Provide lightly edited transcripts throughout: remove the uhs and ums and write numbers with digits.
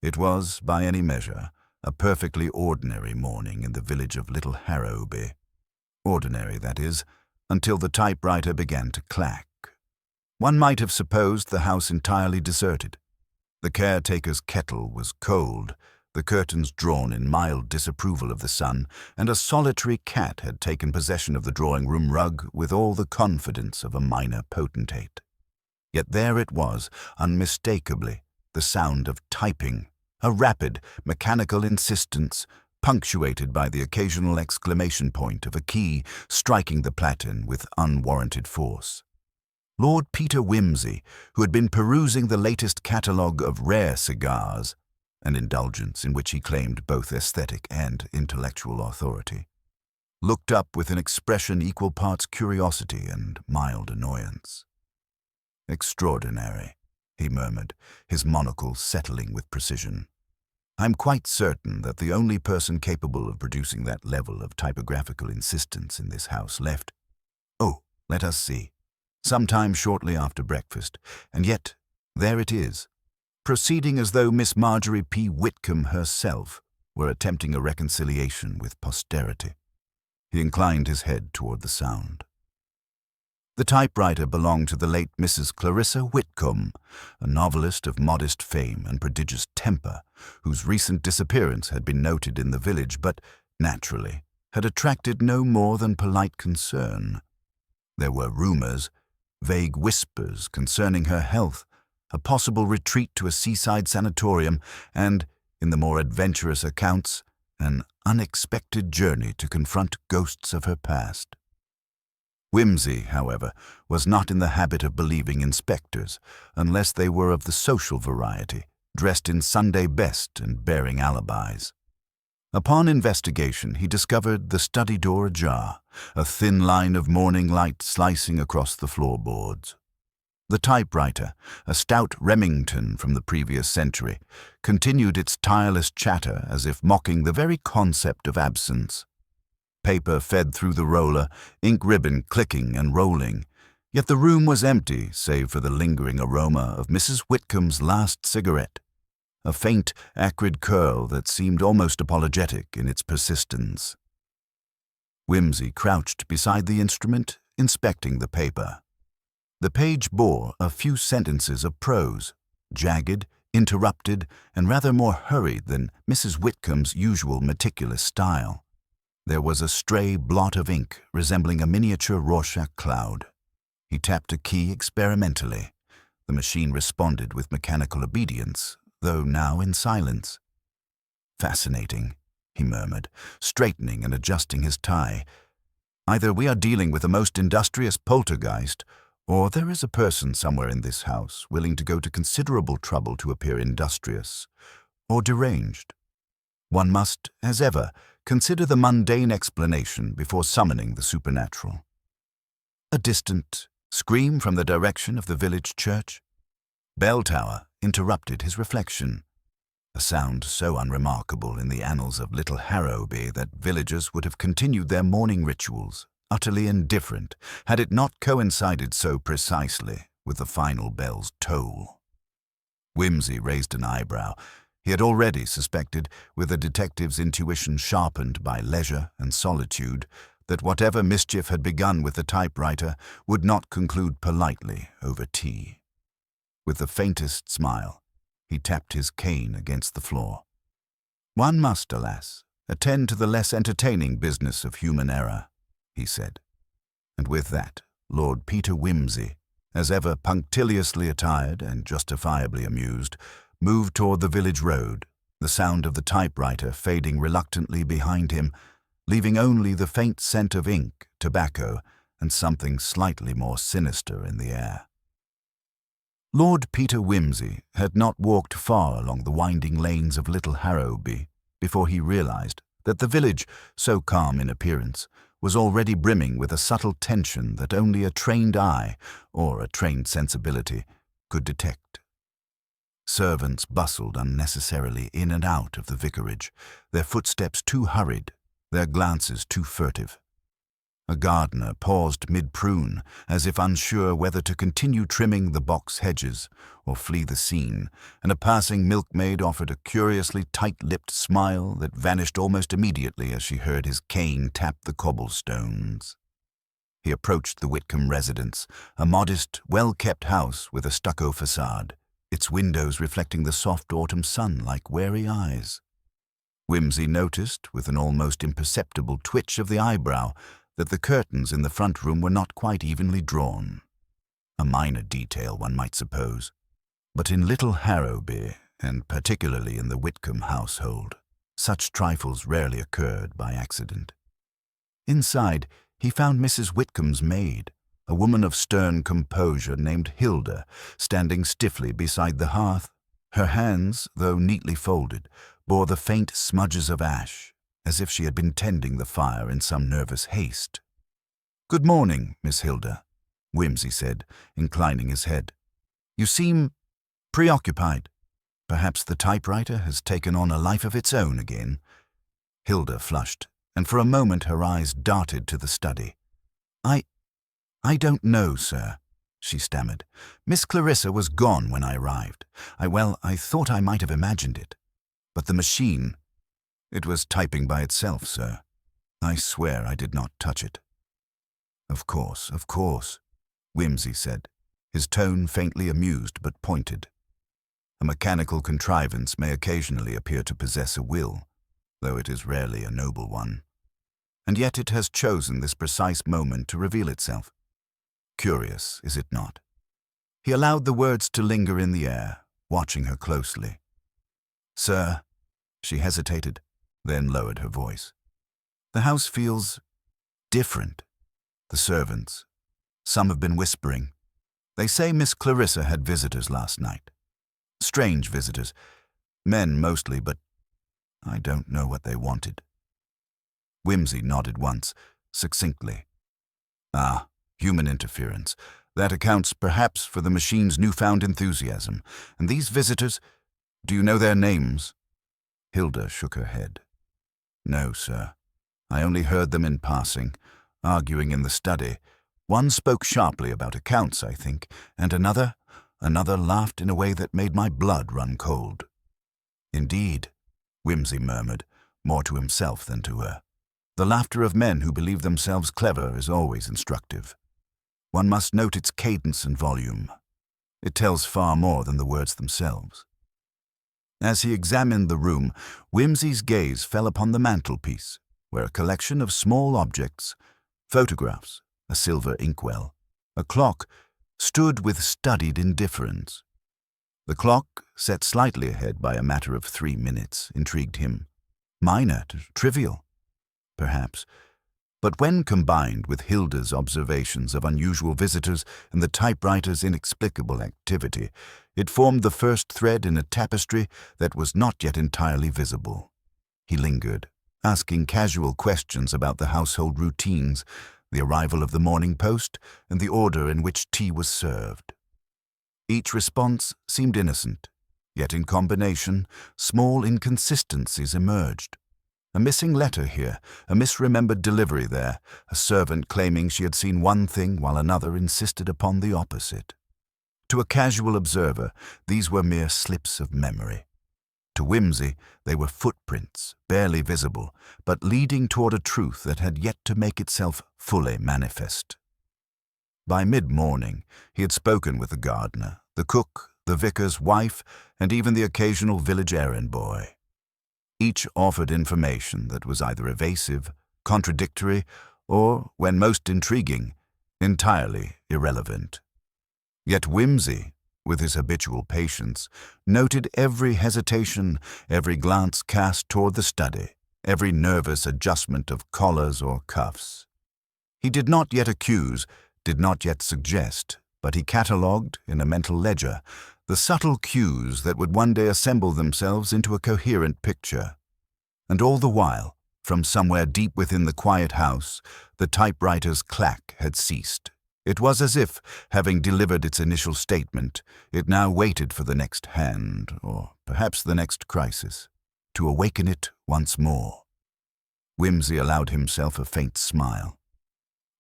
It was, by any measure, a perfectly ordinary morning in the village of Little Harrowby. Ordinary, that is, until the typewriter began to clack. One might have supposed the house entirely deserted. The caretaker's kettle was cold, the curtains drawn in mild disapproval of the sun, and a solitary cat had taken possession of the drawing-room rug with all the confidence of a minor potentate. Yet there it was, unmistakably, the sound of typing, a rapid, mechanical insistence, punctuated by the occasional exclamation point of a key striking the platen with unwarranted force. Lord Peter Wimsey, who had been perusing the latest catalogue of rare cigars, an indulgence in which he claimed both aesthetic and intellectual authority, looked up with an expression equal parts curiosity and mild annoyance. "Extraordinary," he murmured, his monocle settling with precision. "I'm quite certain that the only person capable of producing that level of typographical insistence in this house left, let us see, sometime shortly after breakfast, and yet there it is, proceeding as though Miss Marjorie P. Whitcomb herself were attempting a reconciliation with posterity." He inclined his head toward the sound. The typewriter belonged to the late Mrs. Clarissa Whitcomb, a novelist of modest fame and prodigious temper, whose recent disappearance had been noted in the village, but, naturally, had attracted no more than polite concern. There were rumors, vague whispers concerning her health, a possible retreat to a seaside sanatorium, and, in the more adventurous accounts, an unexpected journey to confront ghosts of her past. Wimsey, however, was not in the habit of believing in spectres, unless they were of the social variety, dressed in Sunday best and bearing alibis. Upon investigation, he discovered the study door ajar, a thin line of morning light slicing across the floorboards. The typewriter, a stout Remington from the previous century, continued its tireless chatter as if mocking the very concept of absence. Paper fed through the roller, ink ribbon clicking and rolling, yet the room was empty save for the lingering aroma of Mrs. Whitcomb's last cigarette, a faint, acrid curl that seemed almost apologetic in its persistence. Wimsey crouched beside the instrument, inspecting the paper. The page bore a few sentences of prose, jagged, interrupted, and rather more hurried than Mrs. Whitcomb's usual meticulous style. There was a stray blot of ink resembling a miniature Rorschach cloud. He tapped a key experimentally. The machine responded with mechanical obedience, though now in silence. "Fascinating," he murmured, straightening and adjusting his tie. "Either we are dealing with a most industrious poltergeist, or there is a person somewhere in this house willing to go to considerable trouble to appear industrious or deranged. One must, as ever, consider the mundane explanation before summoning the supernatural." A distant scream from the direction of the village church. Bell tower interrupted his reflection, a sound so unremarkable in the annals of Little Harrowby that villagers would have continued their morning rituals, utterly indifferent, had it not coincided so precisely with the final bell's toll. Wimsey raised an eyebrow. He had already suspected, with a detective's intuition sharpened by leisure and solitude, that whatever mischief had begun with the typewriter would not conclude politely over tea. With the faintest smile, he tapped his cane against the floor. "One must, alas, attend to the less entertaining business of human error," he said. And with that, Lord Peter Wimsey, as ever punctiliously attired and justifiably amused, moved toward the village road, the sound of the typewriter fading reluctantly behind him, leaving only the faint scent of ink, tobacco, and something slightly more sinister in the air. Lord Peter Wimsey had not walked far along the winding lanes of Little Harrowby before he realized that the village, so calm in appearance, was already brimming with a subtle tension that only a trained eye, or a trained sensibility, could detect. Servants bustled unnecessarily in and out of the vicarage, their footsteps too hurried, their glances too furtive. A gardener paused mid-prune, as if unsure whether to continue trimming the box hedges or flee the scene, and a passing milkmaid offered a curiously tight-lipped smile that vanished almost immediately as she heard his cane tap the cobblestones. He approached the Whitcomb residence, a modest, well-kept house with a stucco facade, its windows reflecting the soft autumn sun like wary eyes. Whimsy noticed, with an almost imperceptible twitch of the eyebrow, that the curtains in the front room were not quite evenly drawn. A minor detail, one might suppose, but in Little Harrowby, and particularly in the Whitcomb household, such trifles rarely occurred by accident. Inside, he found Mrs. Whitcomb's maid, a woman of stern composure named Hilda, standing stiffly beside the hearth. Her hands, though neatly folded, bore the faint smudges of ash, as if she had been tending the fire in some nervous haste. "Good morning, Miss Hilda," Whimsy said, inclining his head. "You seem preoccupied. Perhaps the typewriter has taken on a life of its own again." Hilda flushed, and for a moment her eyes darted to the study. I don't know, sir," she stammered. "Miss Clarissa was gone when I arrived. I thought I might have imagined it. But the machine, it was typing by itself, sir. I swear I did not touch it." Of course," Whimsy said, his tone faintly amused but pointed. A mechanical contrivance may occasionally appear to possess a will, though it is rarely a noble one. And yet it has chosen this precise moment to reveal itself. Curious, is it not? He allowed the words to linger in the air, watching her closely. "Sir," she hesitated, then lowered her voice. "The house feels different. The servants, some have been whispering. They say Miss Clarissa had visitors last night. Strange visitors, men mostly, but I don't know what they wanted." Whimsy nodded once, succinctly. "Ah, human interference. That accounts perhaps for the machine's newfound enthusiasm. And these visitors, do you know their names?" Hilda shook her head. "No, sir. I only heard them in passing, arguing in the study. One spoke sharply about accounts, I think, and another laughed in a way that made my blood run cold." "Indeed," Whimsy murmured, more to himself than to her. The laughter of men who believe themselves clever is always instructive. One must note its cadence and volume. It tells far more than the words themselves. As he examined the room, Whimsy's gaze fell upon the mantelpiece, where a collection of small objects, photographs, a silver inkwell, a clock, stood with studied indifference. The clock, set slightly ahead by a matter of 3 minutes, intrigued him. Minor, trivial, perhaps, but when combined with Hilda's observations of unusual visitors and the typewriter's inexplicable activity, it formed the first thread in a tapestry that was not yet entirely visible. He lingered, asking casual questions about the household routines, the arrival of the morning post, and the order in which tea was served. Each response seemed innocent, yet in combination, small inconsistencies emerged. A missing letter here, a misremembered delivery there, a servant claiming she had seen one thing while another insisted upon the opposite. To a casual observer, these were mere slips of memory. To Whimsy, they were footprints, barely visible, but leading toward a truth that had yet to make itself fully manifest. By mid-morning, he had spoken with the gardener, the cook, the vicar's wife, and even the occasional village errand boy. Each offered information that was either evasive, contradictory, or, when most intriguing, entirely irrelevant. Yet Whimsy, with his habitual patience, noted every hesitation, every glance cast toward the study, every nervous adjustment of collars or cuffs. He did not yet accuse, did not yet suggest, but he catalogued, in a mental ledger, the subtle cues that would one day assemble themselves into a coherent picture. And all the while, from somewhere deep within the quiet house, the typewriter's clack had ceased. It was as if, having delivered its initial statement, it now waited for the next hand, or perhaps the next crisis, to awaken it once more. Whimsy allowed himself a faint smile.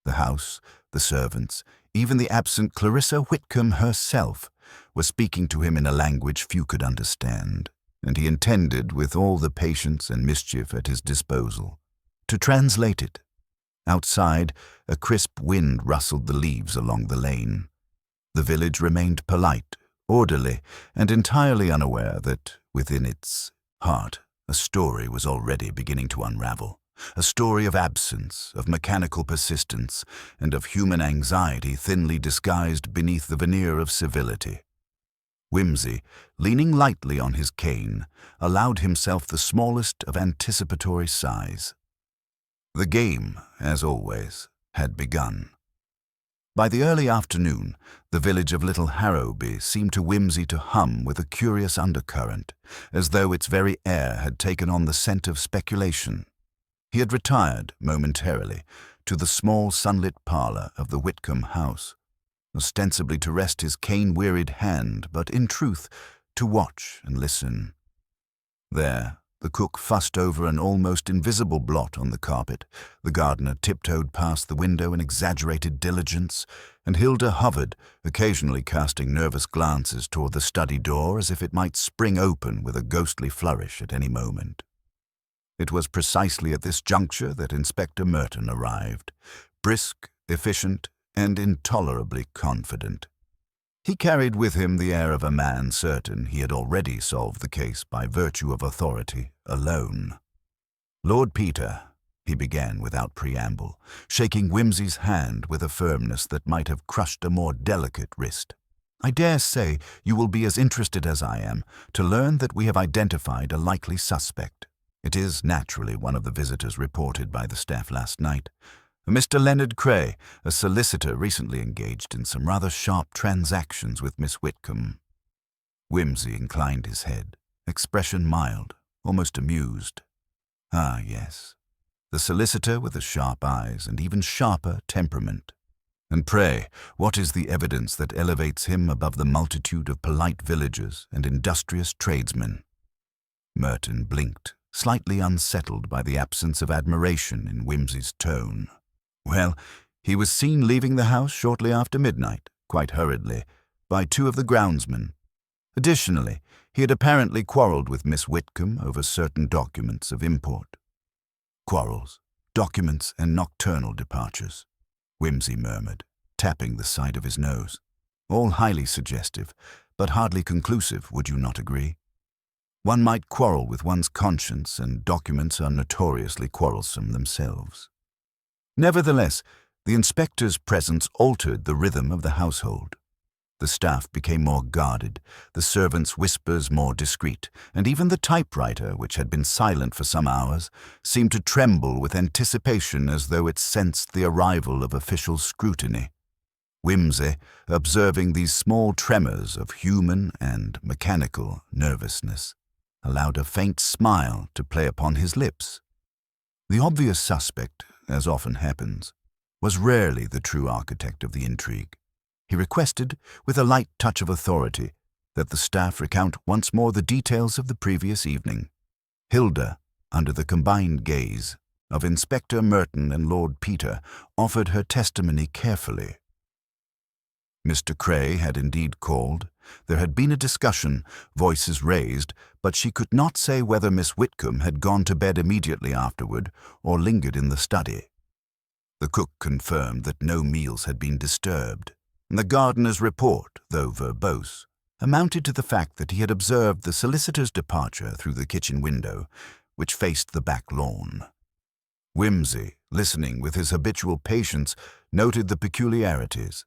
The house, the servants, even the absent Clarissa Whitcomb herself, were speaking to him in a language few could understand, and he intended, with all the patience and mischief at his disposal, to translate it. Outside, a crisp wind rustled the leaves along the lane. The village remained polite, orderly, and entirely unaware that, within its heart, a story was already beginning to unravel. A story of absence, of mechanical persistence, and of human anxiety thinly disguised beneath the veneer of civility. Whimsy, leaning lightly on his cane, allowed himself the smallest of anticipatory sighs. The game, as always, had begun. By the early afternoon, the village of Little Harrowby seemed to Whimsy to hum with a curious undercurrent, as though its very air had taken on the scent of speculation. He had retired, momentarily, to the small sunlit parlor of the Whitcomb house, ostensibly to rest his cane-wearied hand, but in truth to watch and listen. There, the cook fussed over an almost invisible blot on the carpet, the gardener tiptoed past the window in exaggerated diligence, and Hilda hovered, occasionally casting nervous glances toward the study door as if it might spring open with a ghostly flourish at any moment. It was precisely at this juncture that Inspector Merton arrived, brisk, efficient, and intolerably confident. He carried with him the air of a man certain he had already solved the case by virtue of authority alone. "Lord Peter," he began without preamble, shaking Whimsy's hand with a firmness that might have crushed a more delicate wrist, "I dare say you will be as interested as I am to learn that we have identified a likely suspect. It is naturally one of the visitors reported by the staff last night. Mr. Leonard Cray, a solicitor recently engaged in some rather sharp transactions with Miss Whitcomb." Whimsy inclined his head, expression mild, almost amused. Ah, yes. The solicitor with the sharp eyes and even sharper temperament. And pray, what is the evidence that elevates him above the multitude of polite villagers and industrious tradesmen? Merton blinked, slightly unsettled by the absence of admiration in Whimsy's tone. Well, he was seen leaving the house shortly after midnight, quite hurriedly, by two of the groundsmen. Additionally, he had apparently quarrelled with Miss Whitcomb over certain documents of import. Quarrels, documents, and nocturnal departures, Whimsy murmured, tapping the side of his nose. All highly suggestive, but hardly conclusive, would you not agree? One might quarrel with one's conscience, and documents are notoriously quarrelsome themselves. Nevertheless, the inspector's presence altered the rhythm of the household. The staff became more guarded, the servants' whispers more discreet, and even the typewriter, which had been silent for some hours, seemed to tremble with anticipation as though it sensed the arrival of official scrutiny. Whimsy, observing these small tremors of human and mechanical nervousness, allowed a faint smile to play upon his lips. The obvious suspect, as often happens, was rarely the true architect of the intrigue. He requested, with a light touch of authority, that the staff recount once more the details of the previous evening. Hilda, under the combined gaze of Inspector Merton and Lord Peter, offered her testimony carefully. Mr. Cray had indeed called. There had been a discussion, voices raised, but she could not say whether Miss Whitcomb had gone to bed immediately afterward or lingered in the study. The cook confirmed that no meals had been disturbed, and the gardener's report, though verbose, amounted to the fact that he had observed the solicitor's departure through the kitchen window, which faced the back lawn. Whimsy, listening with his habitual patience, noted the peculiarities.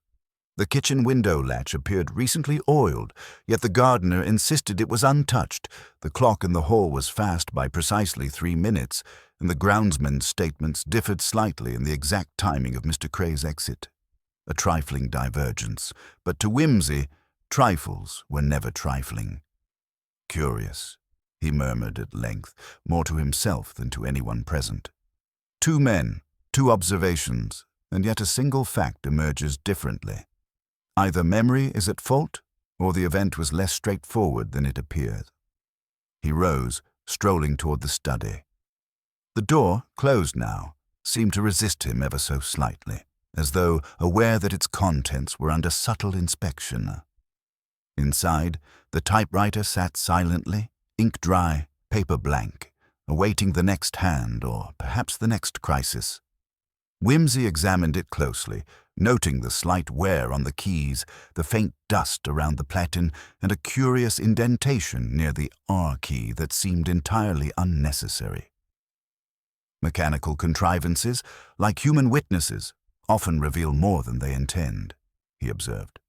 The kitchen window latch appeared recently oiled, yet the gardener insisted it was untouched. The clock in the hall was fast by precisely 3 minutes, and the groundsman's statements differed slightly in the exact timing of Mr. Cray's exit. A trifling divergence, but to Whimsy, trifles were never trifling. "Curious," he murmured at length, more to himself than to anyone present. 2 men, 2 observations, and yet a single fact emerges differently. Either memory is at fault, or the event was less straightforward than it appeared. He rose, strolling toward the study. The door, closed now, seemed to resist him ever so slightly. as though aware that its contents were under subtle inspection. Inside, the typewriter sat silently, ink dry, paper blank, awaiting the next hand or perhaps the next crisis. Whimsy examined it closely, noting the slight wear on the keys, the faint dust around the platen, and a curious indentation near the R key that seemed entirely unnecessary. Mechanical contrivances, like human witnesses, often reveal more than they intend, he observed.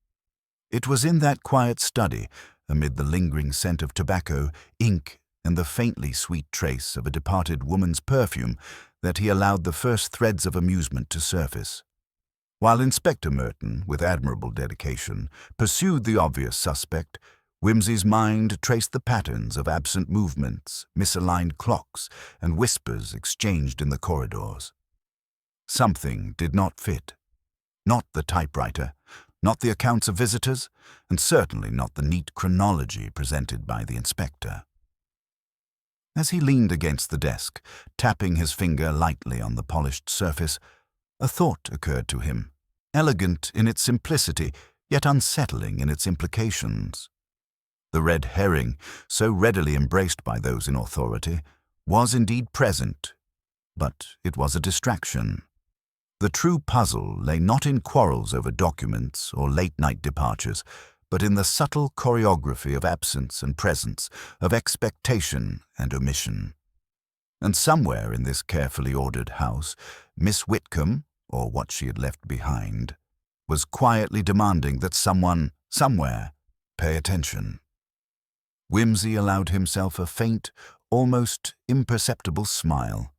It was in that quiet study, amid the lingering scent of tobacco, ink, and the faintly sweet trace of a departed woman's perfume, that he allowed the first threads of amusement to surface. While Inspector Merton, with admirable dedication, pursued the obvious suspect, Whimsy's mind traced the patterns of absent movements, misaligned clocks, and whispers exchanged in the corridors. Something did not fit. Not the typewriter, not the accounts of visitors, and certainly not the neat chronology presented by the inspector. As he leaned against the desk, tapping his finger lightly on the polished surface, a thought occurred to him, elegant in its simplicity, yet unsettling in its implications. The red herring, so readily embraced by those in authority, was indeed present, but it was a distraction. The true puzzle lay not in quarrels over documents or late-night departures, but in the subtle choreography of absence and presence, of expectation and omission. And somewhere in this carefully ordered house, Miss Whitcomb, or what she had left behind, was quietly demanding that someone, somewhere, pay attention. Whimsy allowed himself a faint, almost imperceptible smile.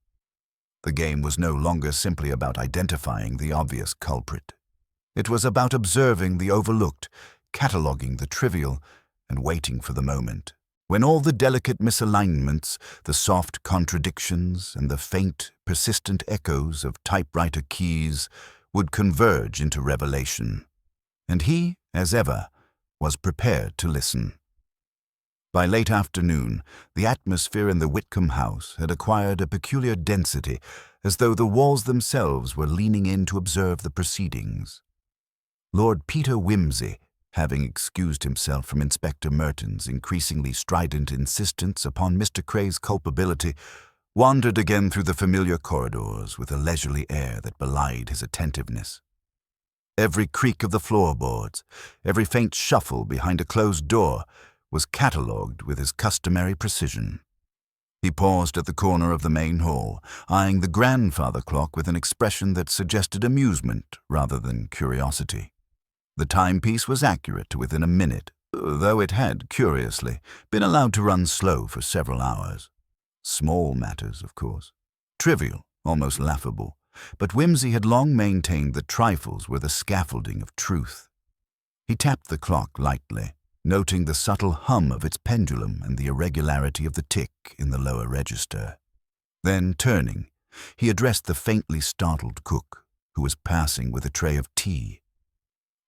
The game was no longer simply about identifying the obvious culprit. It was about observing the overlooked, cataloguing the trivial, and waiting for the moment when all the delicate misalignments, the soft contradictions, and the faint, persistent echoes of typewriter keys would converge into revelation. And he, as ever, was prepared to listen. By late afternoon, the atmosphere in the Whitcomb house had acquired a peculiar density, as though the walls themselves were leaning in to observe the proceedings. Lord Peter Whimsy, having excused himself from Inspector Merton's increasingly strident insistence upon Mr. Cray's culpability, wandered again through the familiar corridors with a leisurely air that belied his attentiveness. Every creak of the floorboards, every faint shuffle behind a closed door, was catalogued with his customary precision. He paused at the corner of the main hall, eyeing the grandfather clock with an expression that suggested amusement rather than curiosity. The timepiece was accurate to within a minute, though it had, curiously, been allowed to run slow for several hours. Small matters, of course. Trivial, almost laughable. But Whimsy had long maintained that trifles were the scaffolding of truth. He tapped the clock lightly, noting the subtle hum of its pendulum and the irregularity of the tick in the lower register. Then, turning, he addressed the faintly startled cook, who was passing with a tray of tea.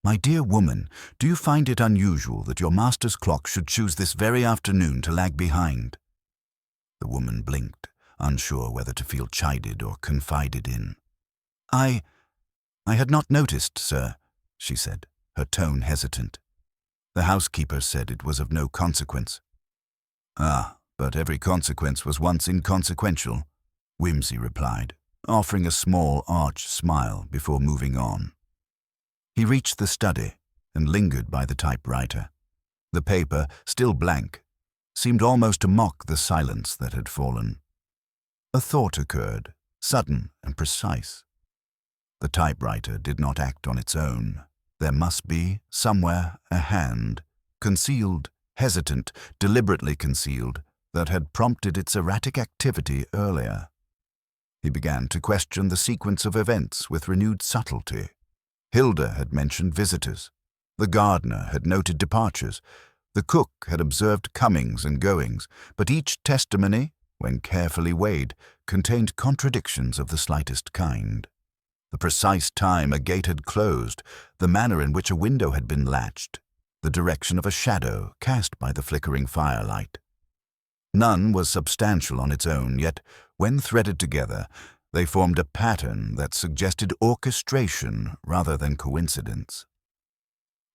"My dear woman, do you find it unusual that your master's clock should choose this very afternoon to lag behind?" The woman blinked, unsure whether to feel chided or confided in. I had not noticed, sir," she said, her tone hesitant. "The housekeeper said it was of no consequence." "Ah, but every consequence was once inconsequential," Whimsy replied, offering a small arch smile before moving on. He reached the study and lingered by the typewriter. The paper, still blank, seemed almost to mock the silence that had fallen. A thought occurred, sudden and precise. The typewriter did not act on its own. There must be, somewhere, a hand, concealed, hesitant, deliberately concealed, that had prompted its erratic activity earlier. He began to question the sequence of events with renewed subtlety. Hilda had mentioned visitors. The gardener had noted departures. The cook had observed comings and goings, but each testimony, when carefully weighed, contained contradictions of the slightest kind. The precise time a gate had closed, the manner in which a window had been latched, the direction of a shadow cast by the flickering firelight. None was substantial on its own, yet, when threaded together, They formed a pattern that suggested orchestration rather than coincidence.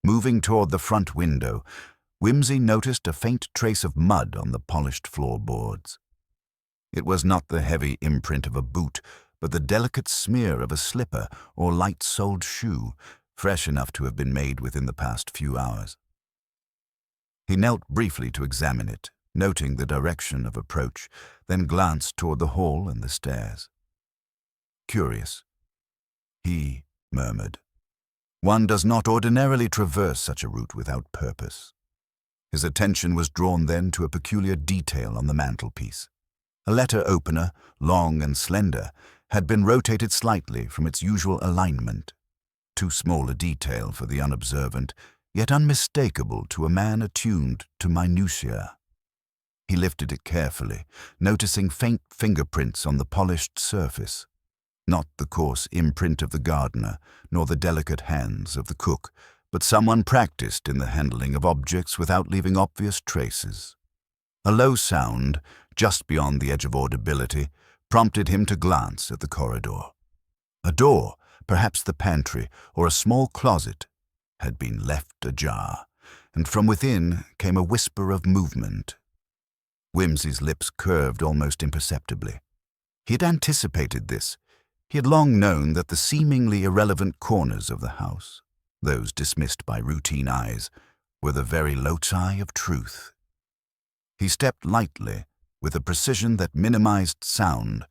Moving toward the front window, Whimsy noticed a faint trace of mud on the polished floorboards. It was not the heavy imprint of a boot, but the delicate smear of a slipper or light-soled shoe, fresh enough to have been made within the past few hours. He knelt briefly to examine it, noting the direction of approach, then glanced toward the hall and the stairs. Curious, he murmured. One does not ordinarily traverse such a route without purpose. His attention was drawn then to a peculiar detail on the mantelpiece. A letter opener, long and slender, had been rotated slightly from its usual alignment. Too small a detail for the unobservant, yet unmistakable to a man attuned to minutiae. He lifted it carefully, noticing faint fingerprints on the polished surface. Not the coarse imprint of the gardener, nor the delicate hands of the cook, but someone practiced in the handling of objects without leaving obvious traces. A low sound, just beyond the edge of audibility, prompted him to glance at the corridor. A door, perhaps the pantry or a small closet, had been left ajar, and from within came a whisper of movement. Whimsy's lips curved almost imperceptibly. He had anticipated this. He had long known that the seemingly irrelevant corners of the house, those dismissed by routine eyes, were the very loci of truth. He stepped lightly, with a precision that minimized sound,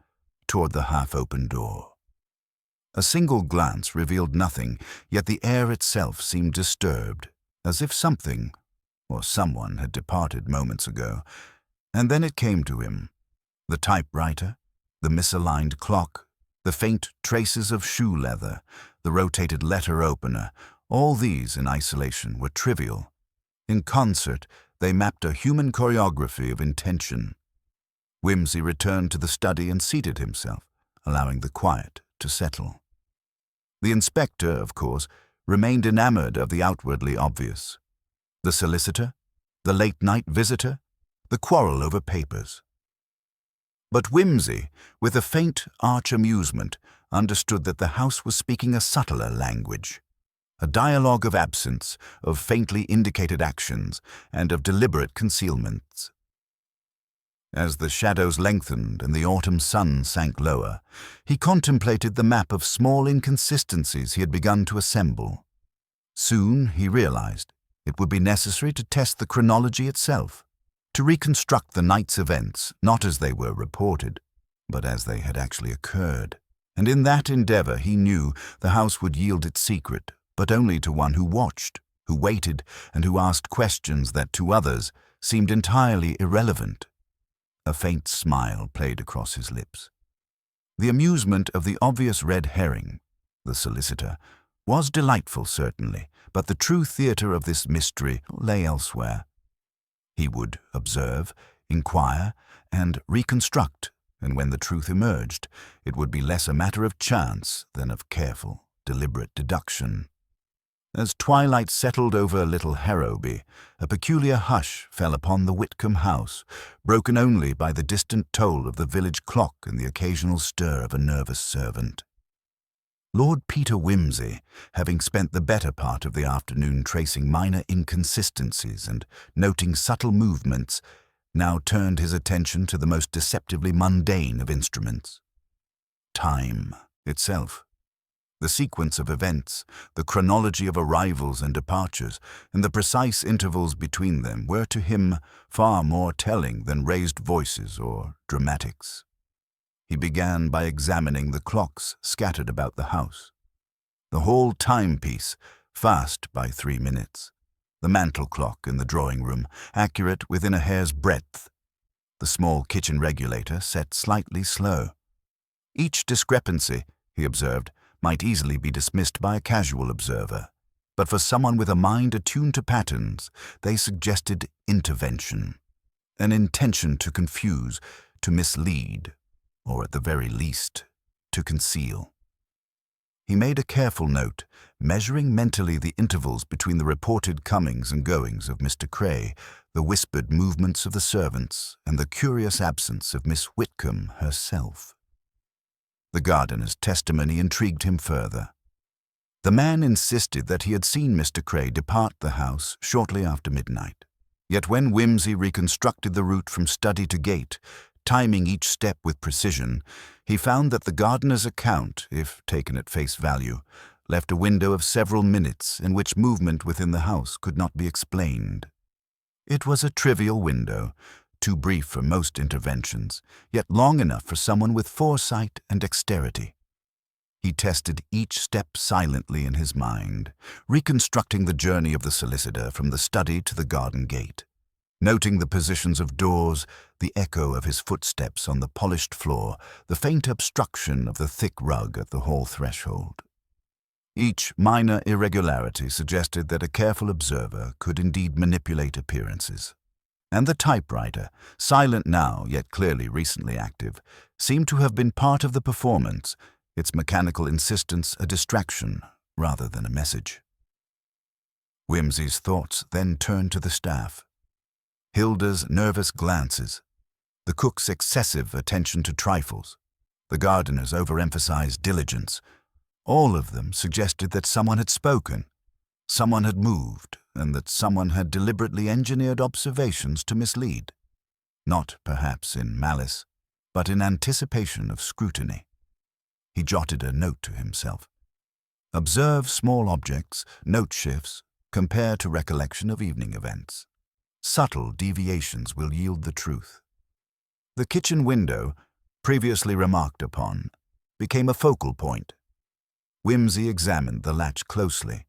toward the half-open door. A single glance revealed nothing, yet the air itself seemed disturbed, as if something or someone had departed moments ago. And then it came to him. The typewriter, the misaligned clock, the faint traces of shoe leather, the rotated letter opener, all these in isolation were trivial. In concert, they mapped a human choreography of intention. Whimsy returned to the study and seated himself, allowing the quiet to settle. The inspector, of course, remained enamored of the outwardly obvious. The solicitor, the late-night visitor, the quarrel over papers. But Whimsy, with a faint arch-amusement, understood that the house was speaking a subtler language, a dialogue of absence, of faintly indicated actions, and of deliberate concealments. As the shadows lengthened and the autumn sun sank lower, he contemplated the map of small inconsistencies he had begun to assemble. Soon, he realized, it would be necessary to test the chronology itself, to reconstruct the night's events not as they were reported, but as they had actually occurred. And in that endeavor, he knew the house would yield its secret, but only to one who watched, who waited, and who asked questions that to others seemed entirely irrelevant. A faint smile played across his lips. The amusement of the obvious red herring, the solicitor, was delightful certainly, but the true theater of this mystery lay elsewhere. He would observe, inquire, and reconstruct, and when the truth emerged, it would be less a matter of chance than of careful, deliberate deduction. As twilight settled over Little Harrowby, a peculiar hush fell upon the Whitcomb house, broken only by the distant toll of the village clock and the occasional stir of a nervous servant. Lord Peter Whimsy, having spent the better part of the afternoon tracing minor inconsistencies and noting subtle movements, now turned his attention to the most deceptively mundane of instruments. Time itself. The sequence of events, the chronology of arrivals and departures, and the precise intervals between them were to him far more telling than raised voices or dramatics. He began by examining the clocks scattered about the house. The hall timepiece, fast by 3 minutes. The mantel clock in the drawing-room, accurate within a hair's breadth. The small kitchen regulator set slightly slow. Each discrepancy, he observed, might easily be dismissed by a casual observer, but for someone with a mind attuned to patterns, they suggested intervention, an intention to confuse, to mislead, or at the very least, to conceal. He made a careful note, measuring mentally the intervals between the reported comings and goings of Mr. Cray, the whispered movements of the servants, and the curious absence of Miss Whitcomb herself. The gardener's testimony intrigued him further. The man insisted that he had seen Mr. Cray depart the house shortly after midnight. Yet when Whimsy reconstructed the route from study to gate, timing each step with precision, he found that the gardener's account, if taken at face value, left a window of several minutes in which movement within the house could not be explained. It was a trivial window, too brief for most interventions, yet long enough for someone with foresight and dexterity. He tested each step silently in his mind, reconstructing the journey of the solicitor from the study to the garden gate, noting the positions of doors, the echo of his footsteps on the polished floor, the faint obstruction of the thick rug at the hall threshold. Each minor irregularity suggested that a careful observer could indeed manipulate appearances. And the typewriter, silent now yet clearly recently active, seemed to have been part of the performance, its mechanical insistence a distraction rather than a message. Whimsy's thoughts then turned to the staff. Hilda's nervous glances, the cook's excessive attention to trifles, the gardener's overemphasized diligence, all of them suggested that someone had spoken, someone had moved, and that someone had deliberately engineered observations to mislead. Not, perhaps, in malice, but in anticipation of scrutiny. He jotted a note to himself. Observe small objects, note shifts, compare to recollection of evening events. Subtle deviations will yield the truth. The kitchen window, previously remarked upon, became a focal point. Whimsy examined the latch closely.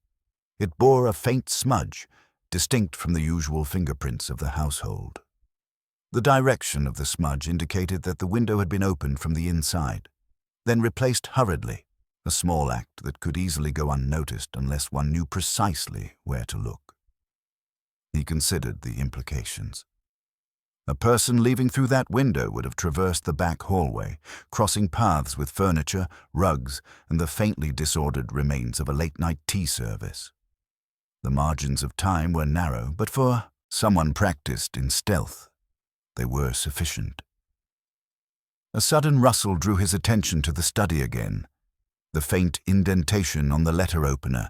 It bore a faint smudge, distinct from the usual fingerprints of the household. The direction of the smudge indicated that the window had been opened from the inside, then replaced hurriedly, a small act that could easily go unnoticed unless one knew precisely where to look. He considered the implications. A person leaving through that window would have traversed the back hallway, crossing paths with furniture, rugs, and the faintly disordered remains of a late-night tea service. The margins of time were narrow, but for someone practiced in stealth, they were sufficient. A sudden rustle drew his attention to the study again. The faint indentation on the letter opener,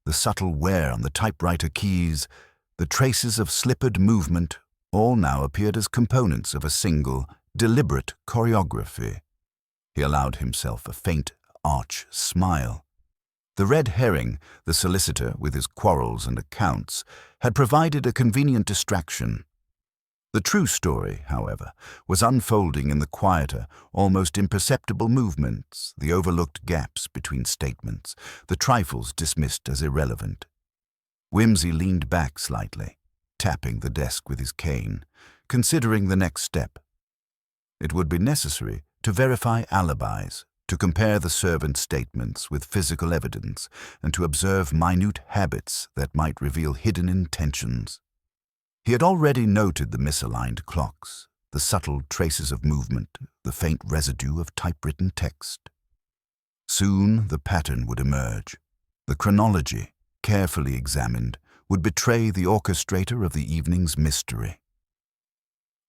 the subtle wear on the typewriter keys, the traces of slippered movement, all now appeared as components of a single, deliberate choreography. He allowed himself a faint, arch smile. The red herring, the solicitor with his quarrels and accounts, had provided a convenient distraction. The true story, however, was unfolding in the quieter, almost imperceptible movements, the overlooked gaps between statements, the trifles dismissed as irrelevant. Whimsy leaned back slightly, tapping the desk with his cane, considering the next step. It would be necessary to verify alibis, to compare the servant's statements with physical evidence, and to observe minute habits that might reveal hidden intentions. He had already noted the misaligned clocks, the subtle traces of movement, the faint residue of typewritten text. Soon the pattern would emerge. The chronology, carefully examined, would betray the orchestrator of the evening's mystery.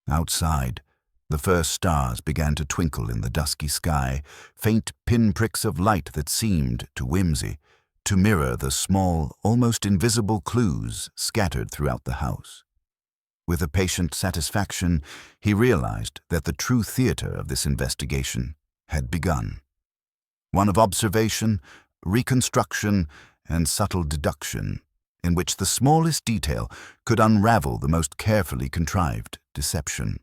Outside, the first stars began to twinkle in the dusky sky, faint pinpricks of light that seemed, to Whimsy, to mirror the small, almost invisible clues scattered throughout the house. With a patient satisfaction, he realized that the true theater of this investigation had begun. One of observation, reconstruction, and subtle deduction, in which the smallest detail could unravel the most carefully contrived deception.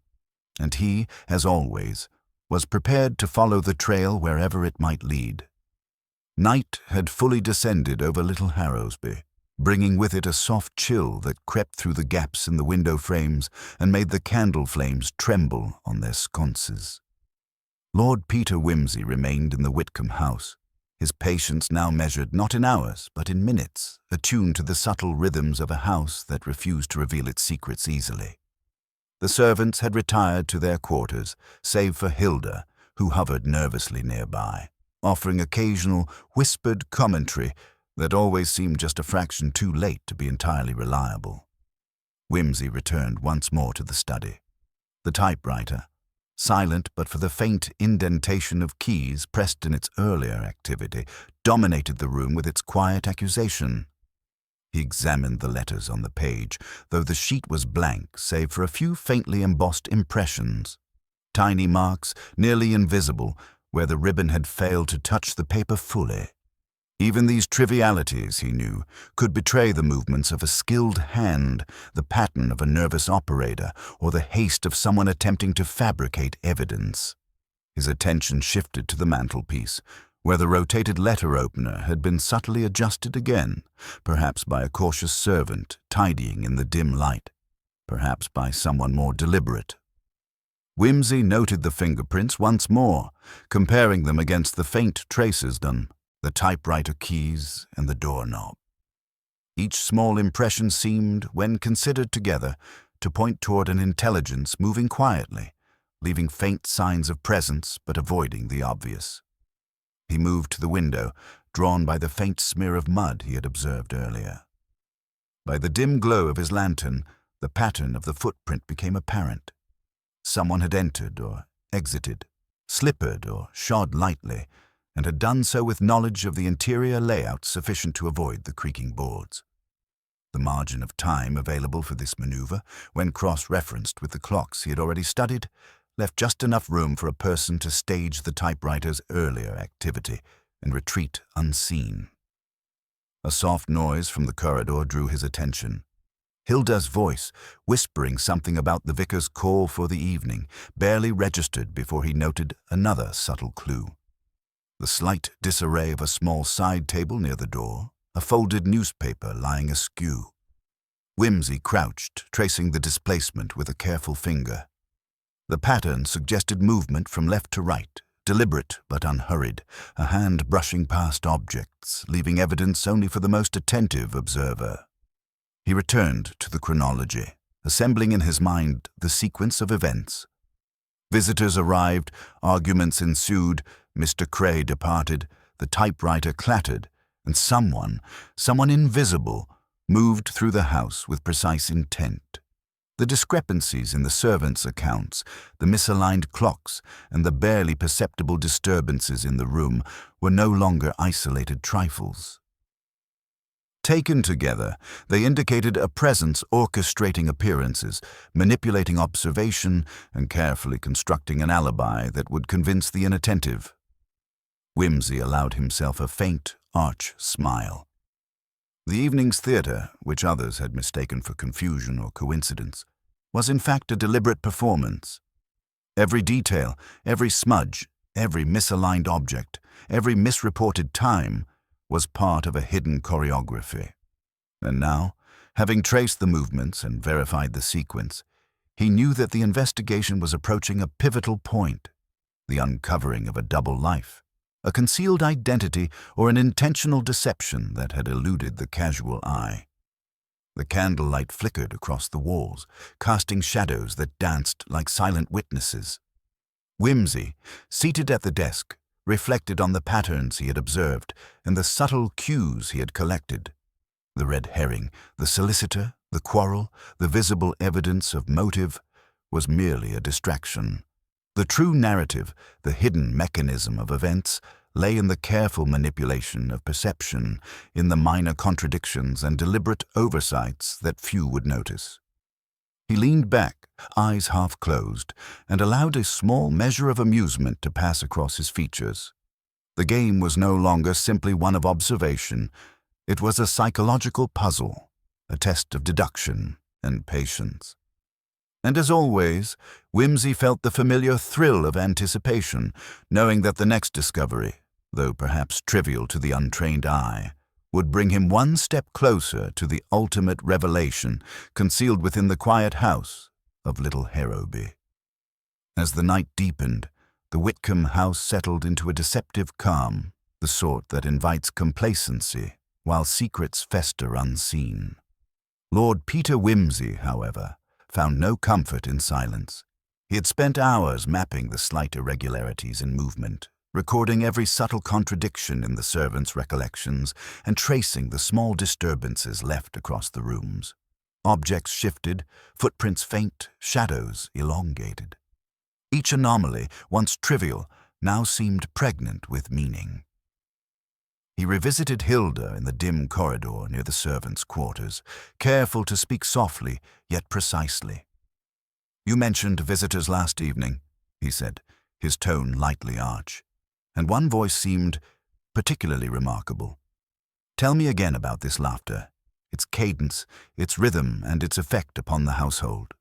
And he, as always, was prepared to follow the trail wherever it might lead. Night had fully descended over Little Harrowsby, bringing with it a soft chill that crept through the gaps in the window frames and made the candle flames tremble on their sconces. Lord Peter Whimsy remained in the Whitcomb house, his patience now measured not in hours but in minutes, attuned to the subtle rhythms of a house that refused to reveal its secrets easily. The servants had retired to their quarters, save for Hilda, who hovered nervously nearby, offering occasional whispered commentary that always seemed just a fraction too late to be entirely reliable. Whimsy returned once more to the study. The typewriter, silent but for the faint indentation of keys pressed in its earlier activity, dominated the room with its quiet accusation. He examined the letters on the page, though the sheet was blank save for a few faintly embossed impressions, tiny marks, nearly invisible, where the ribbon had failed to touch the paper fully. Even these trivialities, he knew, could betray the movements of a skilled hand, the pattern of a nervous operator, or the haste of someone attempting to fabricate evidence. His attention shifted to the mantelpiece, where the rotated letter opener had been subtly adjusted again, perhaps by a cautious servant tidying in the dim light, perhaps by someone more deliberate. Whimsy noted the fingerprints once more, comparing them against the faint traces done, the typewriter keys and the doorknob. Each small impression seemed, when considered together, to point toward an intelligence moving quietly, leaving faint signs of presence but avoiding the obvious. He moved to the window, drawn by the faint smear of mud he had observed earlier. By the dim glow of his lantern, the pattern of the footprint became apparent. Someone had entered or exited, slippered or shod lightly, and had done so with knowledge of the interior layout sufficient to avoid the creaking boards. The margin of time available for this maneuver, when cross-referenced with the clocks he had already studied, left just enough room for a person to stage the typewriter's earlier activity and retreat unseen. A soft noise from the corridor drew his attention. Hilda's voice, whispering something about the vicar's call for the evening, barely registered before he noted another subtle clue. The slight disarray of a small side table near the door, a folded newspaper lying askew. Whimsy crouched, tracing the displacement with a careful finger. The pattern suggested movement from left to right, deliberate but unhurried, a hand brushing past objects, leaving evidence only for the most attentive observer. He returned to the chronology, assembling in his mind the sequence of events. Visitors arrived, arguments ensued, Mr. Cray departed, the typewriter clattered, and someone invisible, moved through the house with precise intent. The discrepancies in the servants' accounts, the misaligned clocks, and the barely perceptible disturbances in the room were no longer isolated trifles. Taken together, they indicated a presence orchestrating appearances, manipulating observation, and carefully constructing an alibi that would convince the inattentive. Whimsy allowed himself a faint, arch smile. The evening's theatre, which others had mistaken for confusion or coincidence, was in fact a deliberate performance. Every detail, every smudge, every misaligned object, every misreported time was part of a hidden choreography. And now, having traced the movements and verified the sequence, he knew that the investigation was approaching a pivotal point, the uncovering of a double life, a concealed identity or an intentional deception that had eluded the casual eye. The candlelight flickered across the walls, casting shadows that danced like silent witnesses. Whimsy, seated at the desk, reflected on the patterns he had observed and the subtle cues he had collected. The red herring, the solicitor, the quarrel, the visible evidence of motive was merely a distraction. The true narrative, the hidden mechanism of events, lay in the careful manipulation of perception, in the minor contradictions and deliberate oversights that few would notice. He leaned back, eyes half closed, and allowed a small measure of amusement to pass across his features. The game was no longer simply one of observation. It was a psychological puzzle, a test of deduction and patience. And as always, Whimsy felt the familiar thrill of anticipation, knowing that the next discovery, though perhaps trivial to the untrained eye, would bring him one step closer to the ultimate revelation concealed within the quiet house of Little Harrowby. As the night deepened, the Whitcomb house settled into a deceptive calm, the sort that invites complacency while secrets fester unseen. Lord Peter Whimsy, however, found no comfort in silence. He had spent hours mapping the slight irregularities in movement, recording every subtle contradiction in the servants' recollections and tracing the small disturbances left across the rooms. Objects shifted, footprints faint, shadows elongated. Each anomaly, once trivial, now seemed pregnant with meaning. He revisited Hilda in the dim corridor near the servants' quarters, careful to speak softly, yet precisely. "You mentioned visitors last evening," he said, his tone lightly arch, and one voice seemed particularly remarkable. "Tell me again about this laughter, its cadence, its rhythm, and its effect upon the household."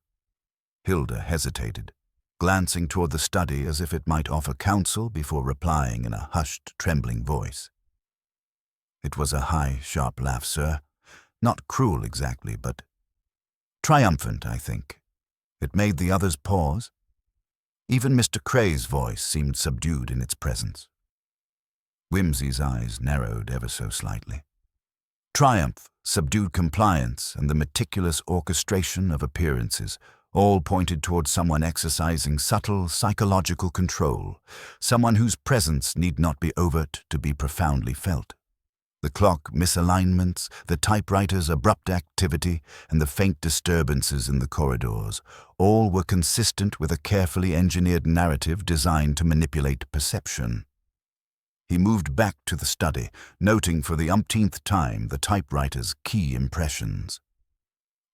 Hilda hesitated, glancing toward the study as if it might offer counsel before replying in a hushed, trembling voice. "It was a high, sharp laugh, sir. Not cruel exactly, but triumphant, I think. It made the others pause. Even Mr. Cray's voice seemed subdued in its presence." Whimsy's eyes narrowed ever so slightly. Triumph, subdued compliance, and the meticulous orchestration of appearances all pointed toward someone exercising subtle psychological control, someone whose presence need not be overt to be profoundly felt. The clock misalignments, the typewriter's abrupt activity, and the faint disturbances in the corridors, all were consistent with a carefully engineered narrative designed to manipulate perception. He moved back to the study, noting for the umpteenth time the typewriter's key impressions.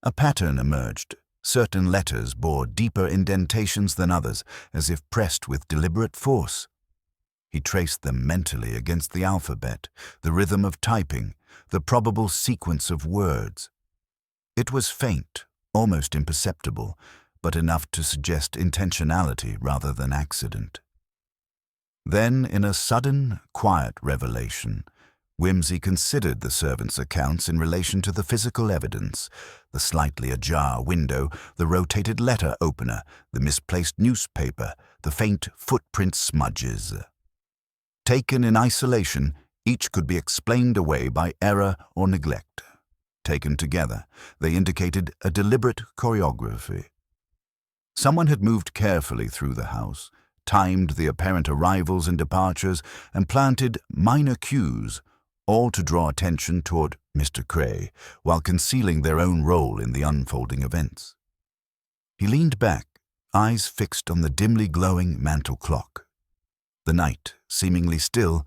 A pattern emerged. Certain letters bore deeper indentations than others, as if pressed with deliberate force. He traced them mentally against the alphabet, the rhythm of typing, the probable sequence of words. It was faint, almost imperceptible, but enough to suggest intentionality rather than accident. Then, in a sudden, quiet revelation, Whimsy considered the servants' accounts in relation to the physical evidence, the slightly ajar window, the rotated letter opener, the misplaced newspaper, the faint footprint smudges. Taken in isolation, each could be explained away by error or neglect. Taken together, they indicated a deliberate choreography. Someone had moved carefully through the house, timed the apparent arrivals and departures, and planted minor cues, all to draw attention toward Mr. Cray, while concealing their own role in the unfolding events. He leaned back, eyes fixed on the dimly glowing mantel clock. The night, seemingly still,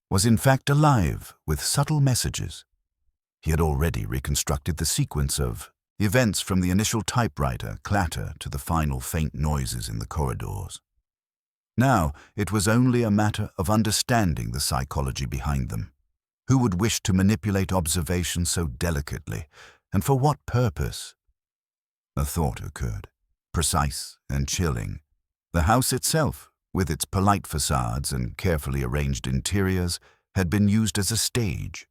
was in fact alive with subtle messages. He had already reconstructed the sequence of events from the initial typewriter clatter to the final faint noises in the corridors. Now it was only a matter of understanding the psychology behind them. Who would wish to manipulate observation so delicately, and for what purpose? A thought occurred, precise and chilling. The house itself, with its polite facades and carefully arranged interiors, had been used as a stage.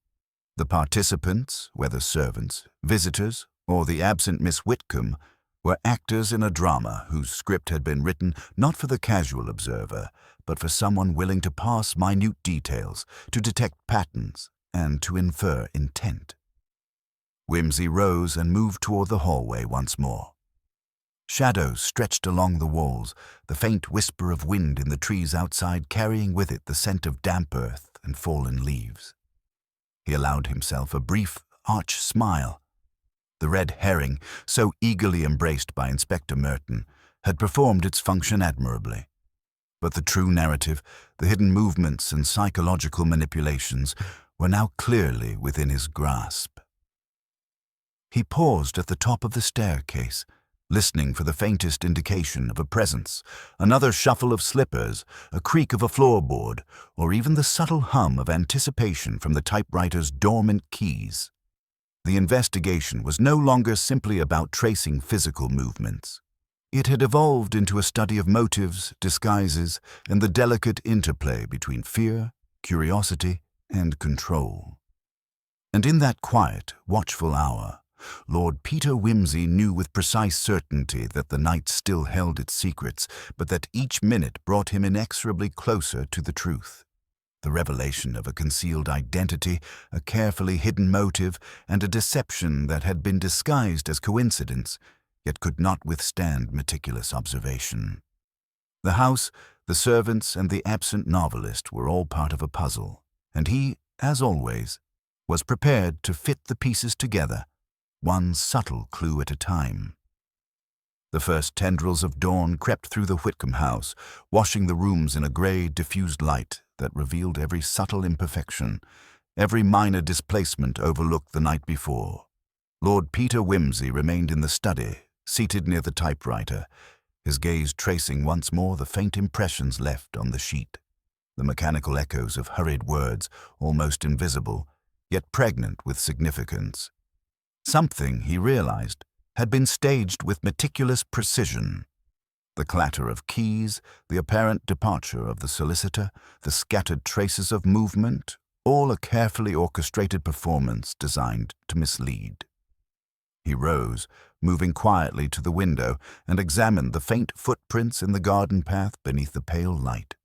The participants, whether servants, visitors, or the absent Miss Whitcomb, were actors in a drama whose script had been written not for the casual observer, but for someone willing to parse minute details, to detect patterns, and to infer intent. Whimsy rose and moved toward the hallway once more. Shadows stretched along the walls, the faint whisper of wind in the trees outside carrying with it the scent of damp earth and fallen leaves. He allowed himself a brief, arch smile. The red herring, so eagerly embraced by Inspector Merton, had performed its function admirably. But the true narrative, the hidden movements and psychological manipulations, were now clearly within his grasp. He paused at the top of the staircase, listening for the faintest indication of a presence, another shuffle of slippers, a creak of a floorboard, or even the subtle hum of anticipation from the typewriter's dormant keys. The investigation was no longer simply about tracing physical movements. It had evolved into a study of motives, disguises, and the delicate interplay between fear, curiosity, and control. And in that quiet, watchful hour, Lord Peter Whimsy knew with precise certainty that the night still held its secrets, but that each minute brought him inexorably closer to the truth. The revelation of a concealed identity, a carefully hidden motive, and a deception that had been disguised as coincidence, yet could not withstand meticulous observation. The house, the servants, and the absent novelist were all part of a puzzle, and he, as always, was prepared to fit the pieces together, one subtle clue at a time. The first tendrils of dawn crept through the Whitcomb house, washing the rooms in a grey, diffused light that revealed every subtle imperfection, every minor displacement overlooked the night before. Lord Peter Wimsey remained in the study, seated near the typewriter, his gaze tracing once more the faint impressions left on the sheet, the mechanical echoes of hurried words, almost invisible, yet pregnant with significance. Something, he realized, had been staged with meticulous precision. The clatter of keys, the apparent departure of the solicitor, the scattered traces of movement, all a carefully orchestrated performance designed to mislead. He rose, moving quietly to the window, and examined the faint footprints in the garden path beneath the pale light.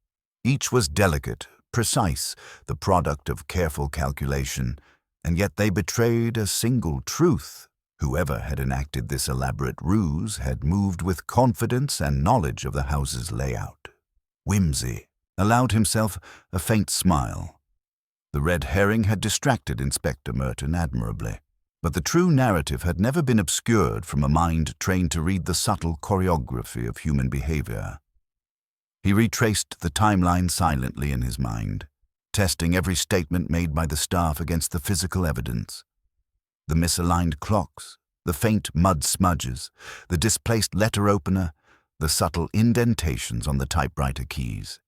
Each was delicate, precise, the product of careful calculation, and yet they betrayed a single truth. Whoever had enacted this elaborate ruse had moved with confidence and knowledge of the house's layout. Wimsey allowed himself a faint smile. The red herring had distracted Inspector Merton admirably, but the true narrative had never been obscured from a mind trained to read the subtle choreography of human behavior. He retraced the timeline silently in his mind, testing every statement made by the staff against the physical evidence. The misaligned clocks, the faint mud smudges, the displaced letter opener, the subtle indentations on the typewriter keys.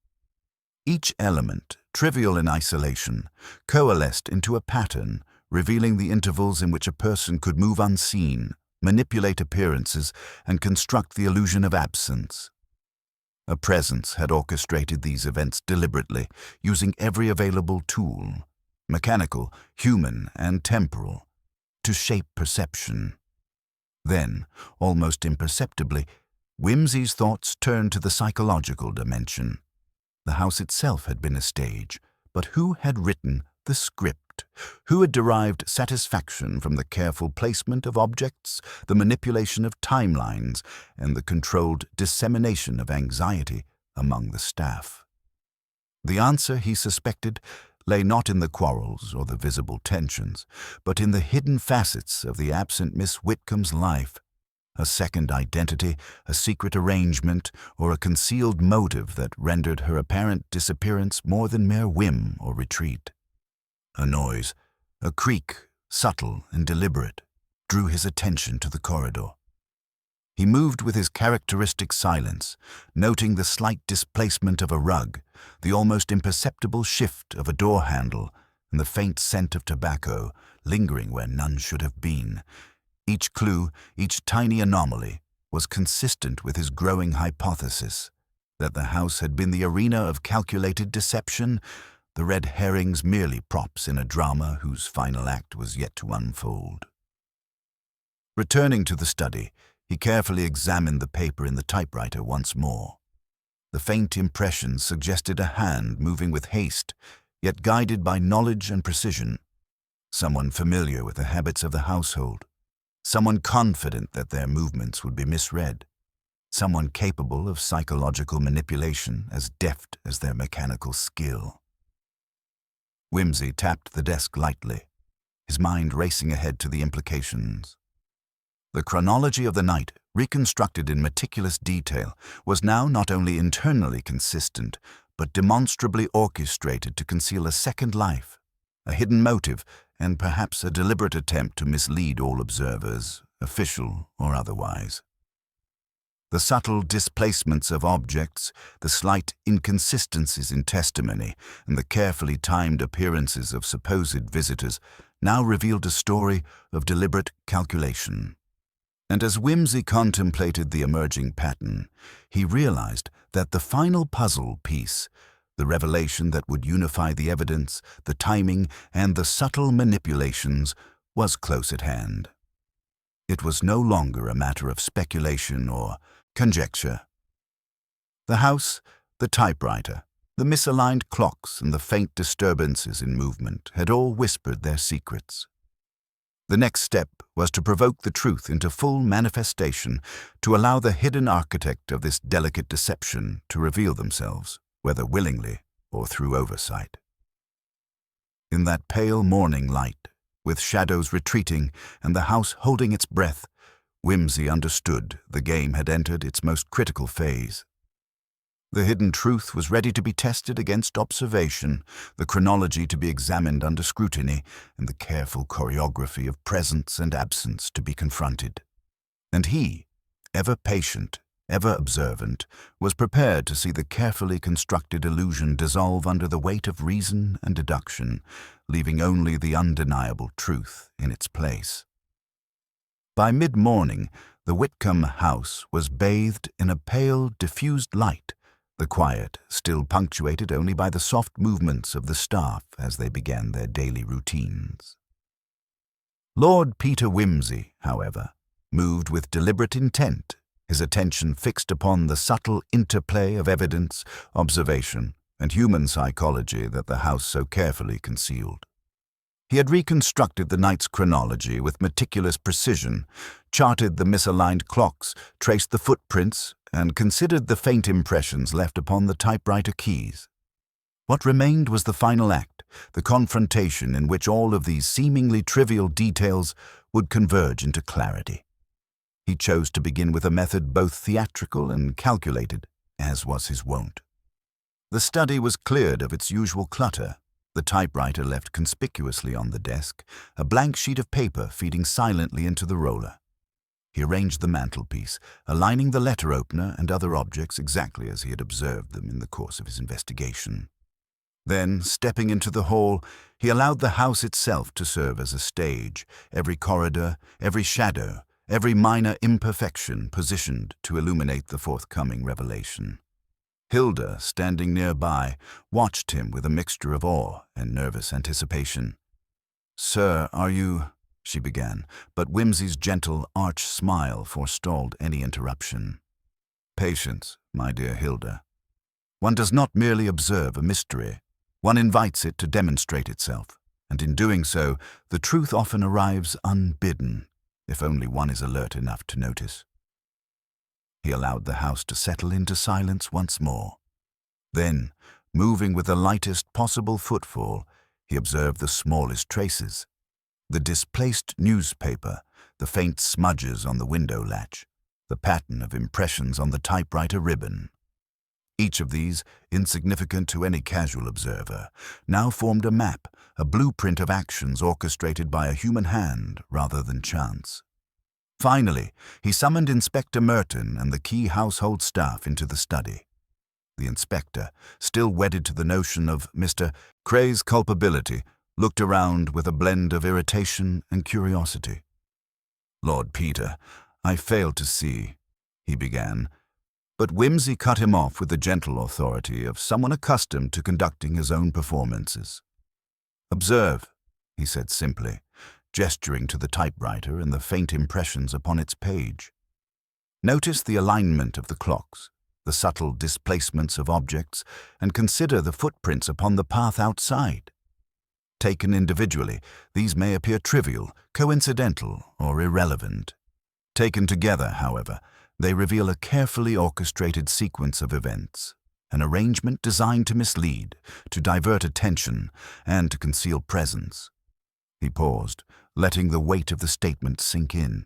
Each element, trivial in isolation, coalesced into a pattern, revealing the intervals in which a person could move unseen, manipulate appearances, and construct the illusion of absence. A presence had orchestrated these events deliberately, using every available tool, mechanical, human, and temporal, to shape perception. Then, almost imperceptibly, Wimsey's thoughts turned to the psychological dimension. The house itself had been a stage, but who had written the script? Who had derived satisfaction from the careful placement of objects, the manipulation of timelines, and the controlled dissemination of anxiety among the staff? The answer, he suspected, lay not in the quarrels or the visible tensions, but in the hidden facets of the absent Miss Whitcomb's life. A second identity, a secret arrangement, or a concealed motive that rendered her apparent disappearance more than mere whim or retreat. A noise, a creak, subtle and deliberate, drew his attention to the corridor. He moved with his characteristic silence, noting the slight displacement of a rug, the almost imperceptible shift of a door handle, and the faint scent of tobacco lingering where none should have been. Each clue, each tiny anomaly, was consistent with his growing hypothesis that the house had been the arena of calculated deception, the red herrings merely props in a drama whose final act was yet to unfold. Returning to the study, he carefully examined the paper in the typewriter once more. The faint impressions suggested a hand moving with haste, yet guided by knowledge and precision. Someone familiar with the habits of the household. Someone confident that their movements would be misread. Someone capable of psychological manipulation as deft as their mechanical skill. Wimsey tapped the desk lightly, his mind racing ahead to the implications. The chronology of the night, reconstructed in meticulous detail, was now not only internally consistent, but demonstrably orchestrated to conceal a second life, a hidden motive, and perhaps a deliberate attempt to mislead all observers, official or otherwise. The subtle displacements of objects, the slight inconsistencies in testimony, and the carefully timed appearances of supposed visitors now revealed a story of deliberate calculation. And as Wimsey contemplated the emerging pattern, he realized that the final puzzle piece, the revelation that would unify the evidence, the timing, and the subtle manipulations, was close at hand. It was no longer a matter of speculation or conjecture. The house, the typewriter, the misaligned clocks, and the faint disturbances in movement had all whispered their secrets. The next step was to provoke the truth into full manifestation, to allow the hidden architect of this delicate deception to reveal themselves, whether willingly or through oversight. In that pale morning light, with shadows retreating and the house holding its breath, Whimsy understood the game had entered its most critical phase. The hidden truth was ready to be tested against observation, the chronology to be examined under scrutiny, and the careful choreography of presence and absence to be confronted. And he, ever patient, ever observant, was prepared to see the carefully constructed illusion dissolve under the weight of reason and deduction, leaving only the undeniable truth in its place. By mid-morning, the Whitcomb house was bathed in a pale, diffused light, the quiet still punctuated only by the soft movements of the staff as they began their daily routines. Lord Peter Whimsy, however, moved with deliberate intent, his attention fixed upon the subtle interplay of evidence, observation, and human psychology that the house so carefully concealed. He had reconstructed the night's chronology with meticulous precision, charted the misaligned clocks, traced the footprints, and considered the faint impressions left upon the typewriter keys. What remained was the final act, the confrontation in which all of these seemingly trivial details would converge into clarity. He chose to begin with a method both theatrical and calculated, as was his wont. The study was cleared of its usual clutter, the typewriter left conspicuously on the desk, a blank sheet of paper feeding silently into the roller. He arranged the mantelpiece, aligning the letter opener and other objects exactly as he had observed them in the course of his investigation. Then, stepping into the hall, he allowed the house itself to serve as a stage, every corridor, every shadow, every minor imperfection positioned to illuminate the forthcoming revelation. Hilda, standing nearby, watched him with a mixture of awe and nervous anticipation. "Sir, are you—" she began, but Whimsy's gentle, arch smile forestalled any interruption. "Patience, my dear Hilda. One does not merely observe a mystery. One invites it to demonstrate itself, and in doing so, the truth often arrives unbidden, if only one is alert enough to notice." He allowed the house to settle into silence once more. Then, moving with the lightest possible footfall, he observed the smallest traces. The displaced newspaper, the faint smudges on the window latch, the pattern of impressions on the typewriter ribbon. Each of these, insignificant to any casual observer, now formed a map, a blueprint of actions orchestrated by a human hand rather than chance. Finally, he summoned Inspector Merton and the key household staff into the study. The inspector, still wedded to the notion of Mr. Cray's culpability, looked around with a blend of irritation and curiosity. "Lord Peter, I failed to see," he began, but Whimsy cut him off with the gentle authority of someone accustomed to conducting his own performances. "Observe," he said simply, gesturing to the typewriter and the faint impressions upon its page. "Notice the alignment of the clocks, the subtle displacements of objects, and consider the footprints upon the path outside. Taken individually, these may appear trivial, coincidental, or irrelevant. Taken together, however, they reveal a carefully orchestrated sequence of events, an arrangement designed to mislead, to divert attention, and to conceal presence." He paused, letting the weight of the statement sink in.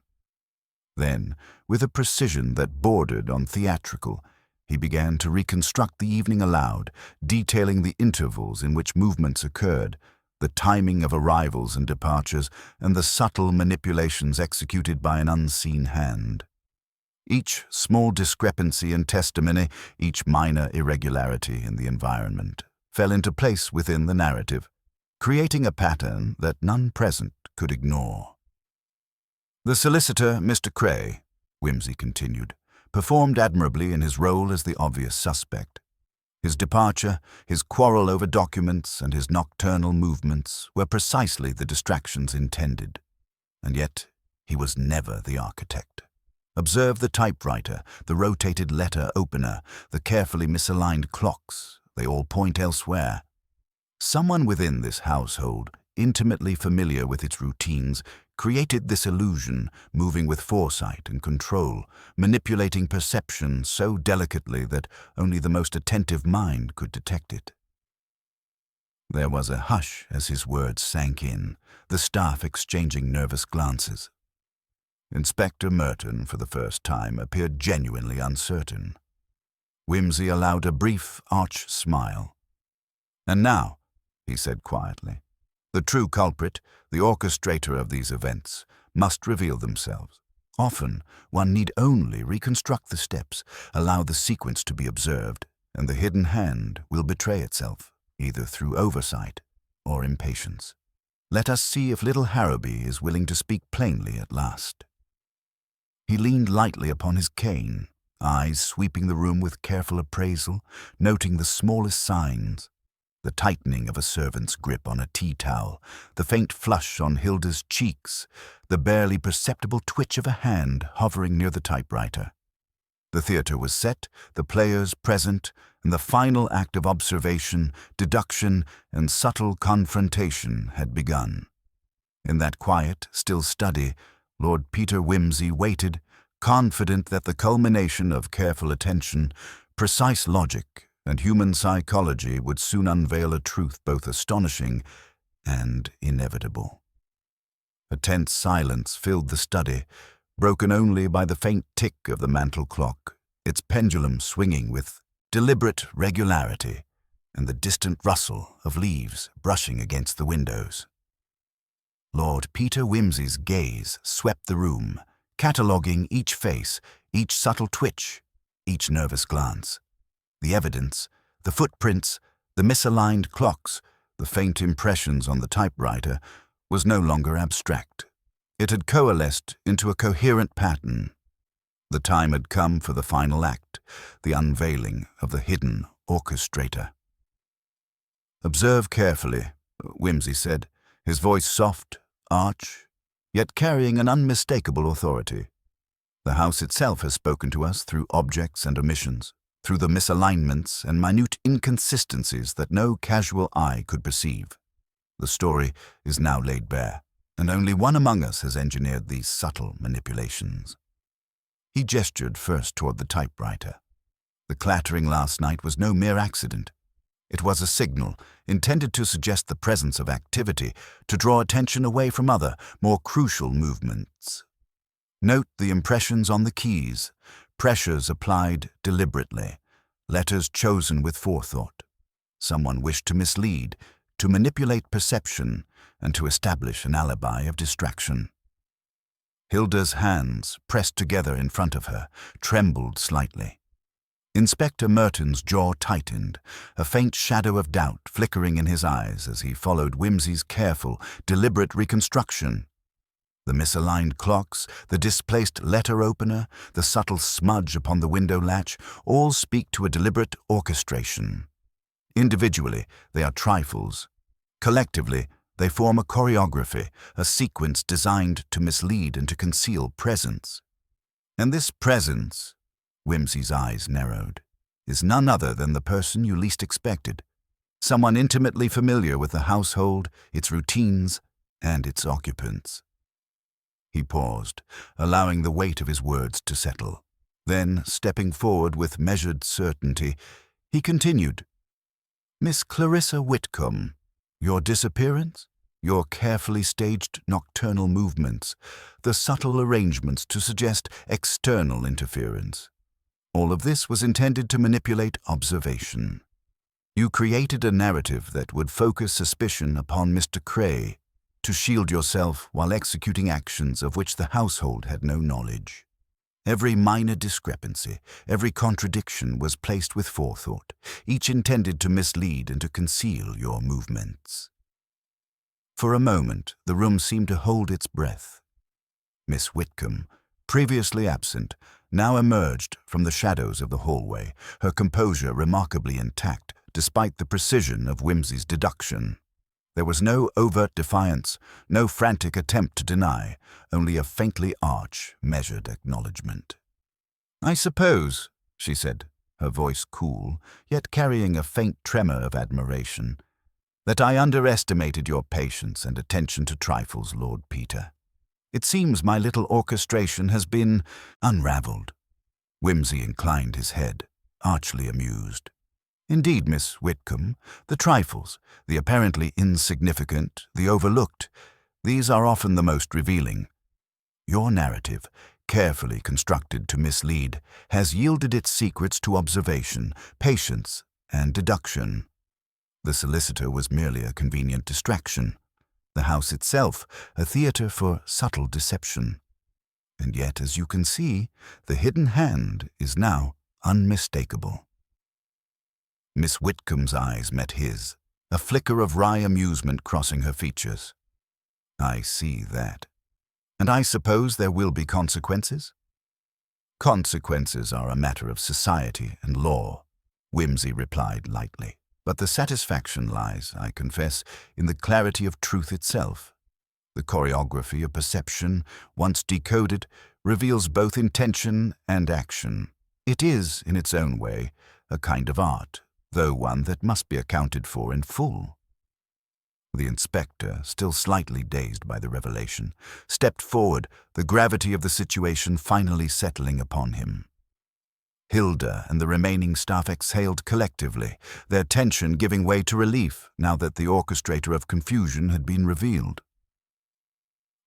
Then, with a precision that bordered on theatrical, he began to reconstruct the evening aloud, detailing the intervals in which movements occurred, the timing of arrivals and departures, and the subtle manipulations executed by an unseen hand. Each small discrepancy in testimony, each minor irregularity in the environment, fell into place within the narrative, creating a pattern that none present could ignore. "The solicitor, Mr. Cray," Whimsy continued, "performed admirably in his role as the obvious suspect. His departure, his quarrel over documents, and his nocturnal movements were precisely the distractions intended. And yet, he was never the architect. Observe the typewriter, the rotated letter opener, the carefully misaligned clocks. They all point elsewhere. Someone within this household, intimately familiar with its routines, created this illusion, moving with foresight and control, manipulating perception so delicately that only the most attentive mind could detect it." There was a hush as his words sank in, the staff exchanging nervous glances. Inspector Merton, for the first time, appeared genuinely uncertain. Whimsy allowed a brief, arch smile. "And now," he said quietly, "the true culprit, the orchestrator of these events, must reveal themselves. Often, one need only reconstruct the steps, allow the sequence to be observed, and the hidden hand will betray itself, either through oversight or impatience. Let us see if little Harrowby is willing to speak plainly at last." He leaned lightly upon his cane, eyes sweeping the room with careful appraisal, noting the smallest signs: the tightening of a servant's grip on a tea towel, the faint flush on Hilda's cheeks, the barely perceptible twitch of a hand hovering near the typewriter. The theater was set, the players present, and the final act of observation, deduction, and subtle confrontation had begun. In that quiet, still study, Lord Peter Wimsey waited, confident that the culmination of careful attention, precise logic, and human psychology would soon unveil a truth both astonishing and inevitable. A tense silence filled the study, broken only by the faint tick of the mantel clock, its pendulum swinging with deliberate regularity, and the distant rustle of leaves brushing against the windows. Lord Peter Wimsey's gaze swept the room, cataloguing each face, each subtle twitch, each nervous glance. The evidence, the footprints, the misaligned clocks, the faint impressions on the typewriter, was no longer abstract. It had coalesced into a coherent pattern. The time had come for the final act, the unveiling of the hidden orchestrator. "Observe carefully," Wimsey said, his voice soft, arch, yet carrying an unmistakable authority. "The house itself has spoken to us through objects and omissions, through the misalignments and minute inconsistencies that no casual eye could perceive. The story is now laid bare, and only one among us has engineered these subtle manipulations." He gestured first toward the typewriter. The clattering last night was no mere accident. It was a signal, intended to suggest the presence of activity, to draw attention away from other, more crucial movements. Note the impressions on the keys, pressures applied deliberately, letters chosen with forethought. Someone wished to mislead, to manipulate perception, and to establish an alibi of distraction. Hilda's hands, pressed together in front of her, trembled slightly. Inspector Merton's jaw tightened, a faint shadow of doubt flickering in his eyes as he followed Wimsey's careful, deliberate reconstruction. The misaligned clocks, the displaced letter opener, the subtle smudge upon the window latch, all speak to a deliberate orchestration. Individually, they are trifles. Collectively, they form a choreography, a sequence designed to mislead and to conceal presence. And this presence, Wimsey's eyes narrowed, is none other than the person you least expected, someone intimately familiar with the household, its routines, and its occupants. He paused, allowing the weight of his words to settle. Then, stepping forward with measured certainty, he continued, "Miss Clarissa Whitcomb, your disappearance, your carefully staged nocturnal movements, the subtle arrangements to suggest external interference. All of this was intended to manipulate observation. You created a narrative that would focus suspicion upon Mr. Cray, to shield yourself while executing actions of which the household had no knowledge. Every minor discrepancy, every contradiction was placed with forethought, each intended to mislead and to conceal your movements." For a moment, the room seemed to hold its breath. Miss Whitcomb, previously absent, now emerged from the shadows of the hallway, her composure remarkably intact despite the precision of Wimsey's deduction. There was no overt defiance, no frantic attempt to deny, only a faintly arch, measured acknowledgement. "I suppose," she said, her voice cool, yet carrying a faint tremor of admiration, "that I underestimated your patience and attention to trifles, Lord Peter. It seems my little orchestration has been unraveled." Wimsey inclined his head, archly amused. "Indeed, Miss Whitcomb, the trifles, the apparently insignificant, the overlooked, these are often the most revealing. Your narrative, carefully constructed to mislead, has yielded its secrets to observation, patience, and deduction. The solicitor was merely a convenient distraction, the house itself a theater for subtle deception. And yet, as you can see, the hidden hand is now unmistakable. Miss Whitcomb's eyes met his, a flicker of wry amusement crossing her features. I see that. And I suppose there will be consequences? Consequences are a matter of society and law, Whimsy replied lightly. But the satisfaction lies, I confess, in the clarity of truth itself. The choreography of perception, once decoded, reveals both intention and action. It is, in its own way, a kind of art, though one that must be accounted for in full. The inspector, still slightly dazed by the revelation, stepped forward, the gravity of the situation finally settling upon him. Hilda and the remaining staff exhaled collectively, their tension giving way to relief now that the orchestrator of confusion had been revealed.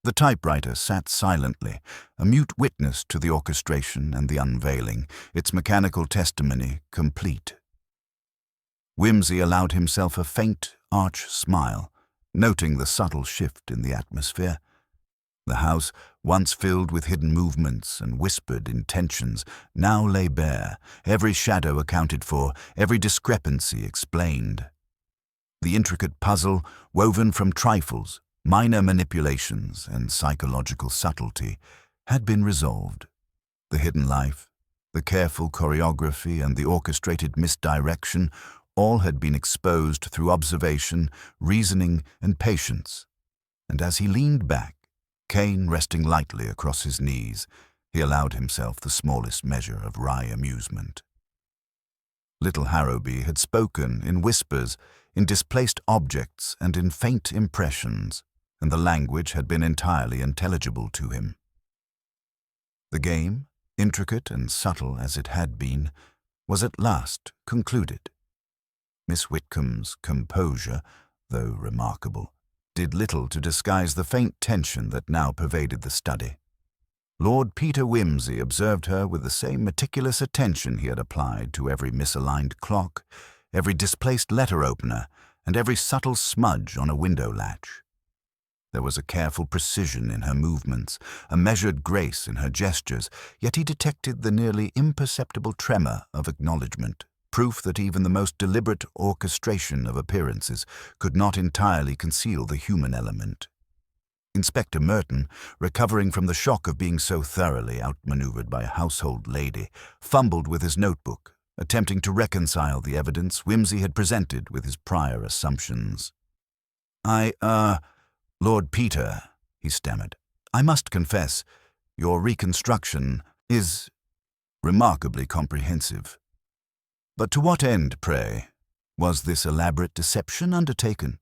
The typewriter sat silently, a mute witness to the orchestration and the unveiling, its mechanical testimony complete. Whimsy allowed himself a faint, arch smile, noting the subtle shift in the atmosphere. The house, once filled with hidden movements and whispered intentions, now lay bare, every shadow accounted for, every discrepancy explained. The intricate puzzle, woven from trifles, minor manipulations, and psychological subtlety, had been resolved. The hidden life, the careful choreography, and the orchestrated misdirection all had been exposed through observation, reasoning, and patience. And as he leaned back, cane resting lightly across his knees, he allowed himself the smallest measure of wry amusement. Little Harrowby had spoken in whispers, in displaced objects, and in faint impressions, and the language had been entirely intelligible to him. The game, intricate and subtle as it had been, was at last concluded. Miss Whitcomb's composure, though remarkable, did little to disguise the faint tension that now pervaded the study. Lord Peter Whimsy observed her with the same meticulous attention he had applied to every misaligned clock, every displaced letter opener, and every subtle smudge on a window latch. There was a careful precision in her movements, a measured grace in her gestures, yet he detected the nearly imperceptible tremor of acknowledgement, proof that even the most deliberate orchestration of appearances could not entirely conceal the human element. Inspector Merton, recovering from the shock of being so thoroughly outmaneuvered by a household lady, fumbled with his notebook, attempting to reconcile the evidence Whimsy had presented with his prior assumptions. Lord Peter, he stammered, I must confess, your reconstruction is remarkably comprehensive. But to what end, pray, was this elaborate deception undertaken?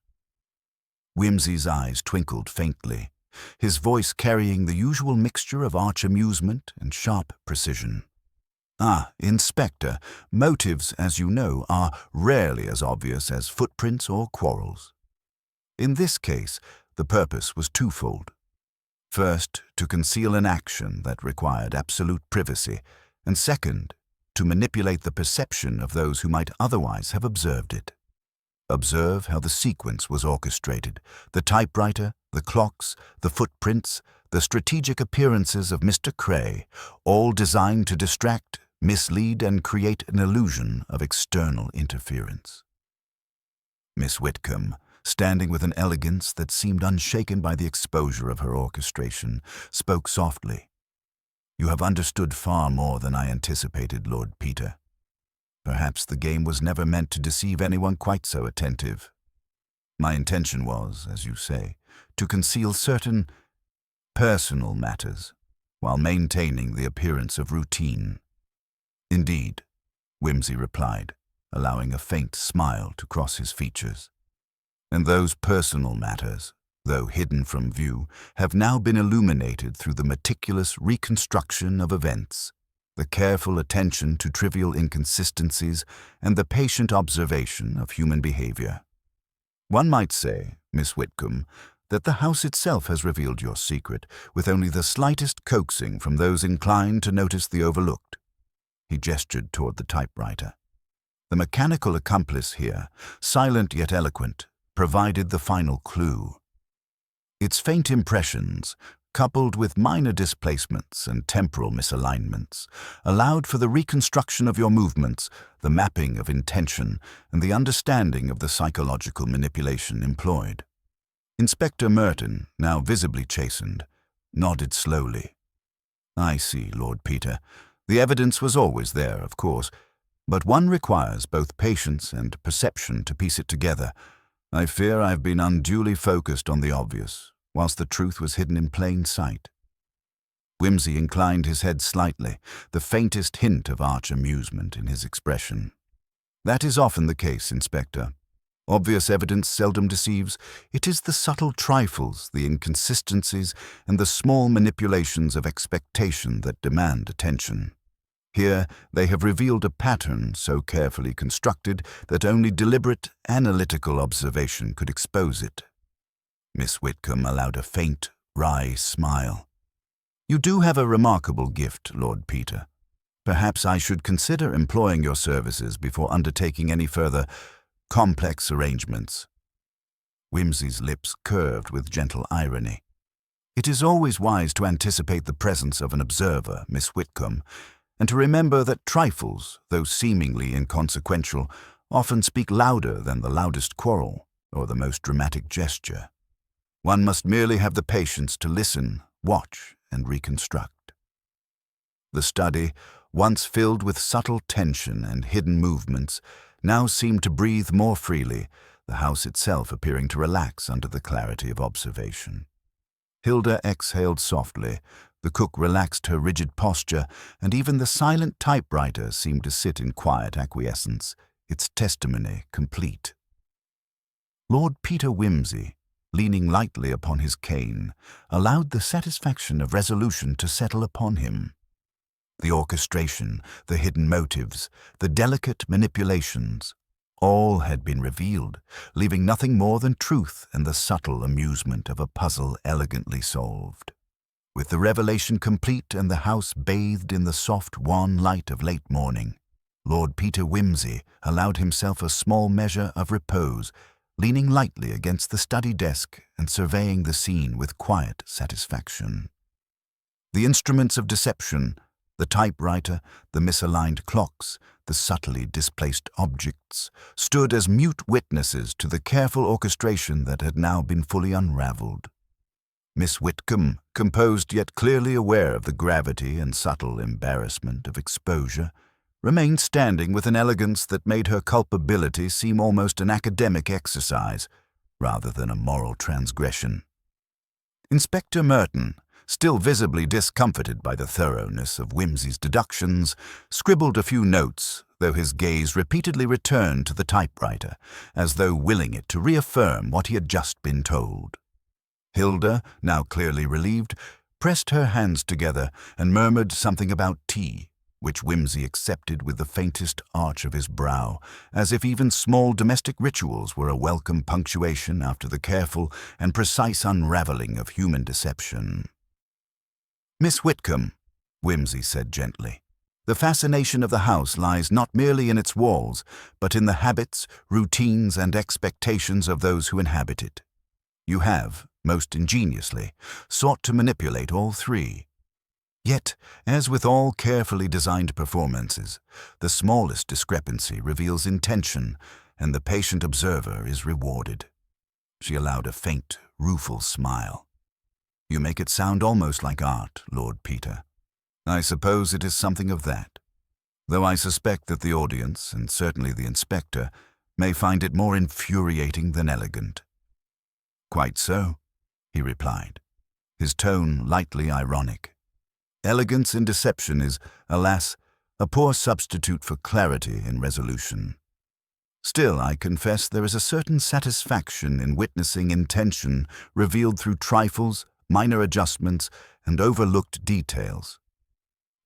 Whimsy's eyes twinkled faintly, his voice carrying the usual mixture of arch amusement and sharp precision. Inspector, motives, as you know, are rarely as obvious as footprints or quarrels. In this case, the purpose was twofold. First, to conceal an action that required absolute privacy, and second, to manipulate the perception of those who might otherwise have observed it. Observe how the sequence was orchestrated, the typewriter, the clocks, the footprints, the strategic appearances of Mr. Cray, all designed to distract, mislead, and create an illusion of external interference. Miss Whitcomb, standing with an elegance that seemed unshaken by the exposure of her orchestration, spoke softly. You have understood far more than I anticipated, Lord Peter. Perhaps the game was never meant to deceive anyone quite so attentive. My intention was, as you say, to conceal certain personal matters while maintaining the appearance of routine. Indeed, Whimsy replied, allowing a faint smile to cross his features. And those personal matters, though hidden from view, have now been illuminated through the meticulous reconstruction of events, the careful attention to trivial inconsistencies, and the patient observation of human behavior. One might say, Miss Whitcomb, that the house itself has revealed your secret with only the slightest coaxing from those inclined to notice the overlooked. He gestured toward the typewriter. The mechanical accomplice here, silent yet eloquent, provided the final clue. Its faint impressions, coupled with minor displacements and temporal misalignments, allowed for the reconstruction of your movements, the mapping of intention, and the understanding of the psychological manipulation employed. Inspector Merton, now visibly chastened, nodded slowly. "I see, Lord Peter. The evidence was always there, of course, but one requires both patience and perception to piece it together. I fear I've been unduly focused on the obvious, whilst the truth was hidden in plain sight." Whimsy inclined his head slightly, the faintest hint of arch amusement in his expression. "That is often the case, Inspector. Obvious evidence seldom deceives. It is the subtle trifles, the inconsistencies, and the small manipulations of expectation that demand attention. Here they have revealed a pattern so carefully constructed that only deliberate, analytical observation could expose it." Miss Whitcomb allowed a faint, wry smile. "You do have a remarkable gift, Lord Peter. Perhaps I should consider employing your services before undertaking any further complex arrangements." Whimsy's lips curved with gentle irony. "It is always wise to anticipate the presence of an observer, Miss Whitcomb, and to remember that trifles, though seemingly inconsequential, often speak louder than the loudest quarrel or the most dramatic gesture. One must merely have the patience to listen, watch, and reconstruct." The study, once filled with subtle tension and hidden movements, now seemed to breathe more freely, the house itself appearing to relax under the clarity of observation. Hilda exhaled softly, the cook relaxed her rigid posture, and even the silent typewriter seemed to sit in quiet acquiescence, its testimony complete. Lord Peter Whimsy, leaning lightly upon his cane, allowed the satisfaction of resolution to settle upon him. The orchestration, the hidden motives, the delicate manipulations, all had been revealed, leaving nothing more than truth and the subtle amusement of a puzzle elegantly solved. With the revelation complete and the house bathed in the soft, wan light of late morning, Lord Peter Whimsy allowed himself a small measure of repose, leaning lightly against the study desk and surveying the scene with quiet satisfaction. The instruments of deception, the typewriter, the misaligned clocks, the subtly displaced objects, stood as mute witnesses to the careful orchestration that had now been fully unraveled. Miss Whitcomb, composed yet clearly aware of the gravity and subtle embarrassment of exposure, remained standing with an elegance that made her culpability seem almost an academic exercise, rather than a moral transgression. Inspector Merton, still visibly discomfited by the thoroughness of Whimsy's deductions, scribbled a few notes, though his gaze repeatedly returned to the typewriter, as though willing it to reaffirm what he had just been told. Hilda, now clearly relieved, pressed her hands together and murmured something about tea, which Whimsy accepted with the faintest arch of his brow, as if even small domestic rituals were a welcome punctuation after the careful and precise unraveling of human deception. "Miss Whitcomb," Whimsy said gently, "the fascination of the house lies not merely in its walls, but in the habits, routines, and expectations of those who inhabit it. You have, most ingeniously, sought to manipulate all three. Yet, as with all carefully designed performances, the smallest discrepancy reveals intention, and the patient observer is rewarded." She allowed a faint, rueful smile. "You make it sound almost like art, Lord Peter. I suppose it is something of that, though I suspect that the audience, and certainly the inspector, may find it more infuriating than elegant." "Quite so," he replied, his tone lightly ironic. "Elegance in deception is, alas, a poor substitute for clarity in resolution. Still, I confess there is a certain satisfaction in witnessing intention revealed through trifles, minor adjustments, and overlooked details.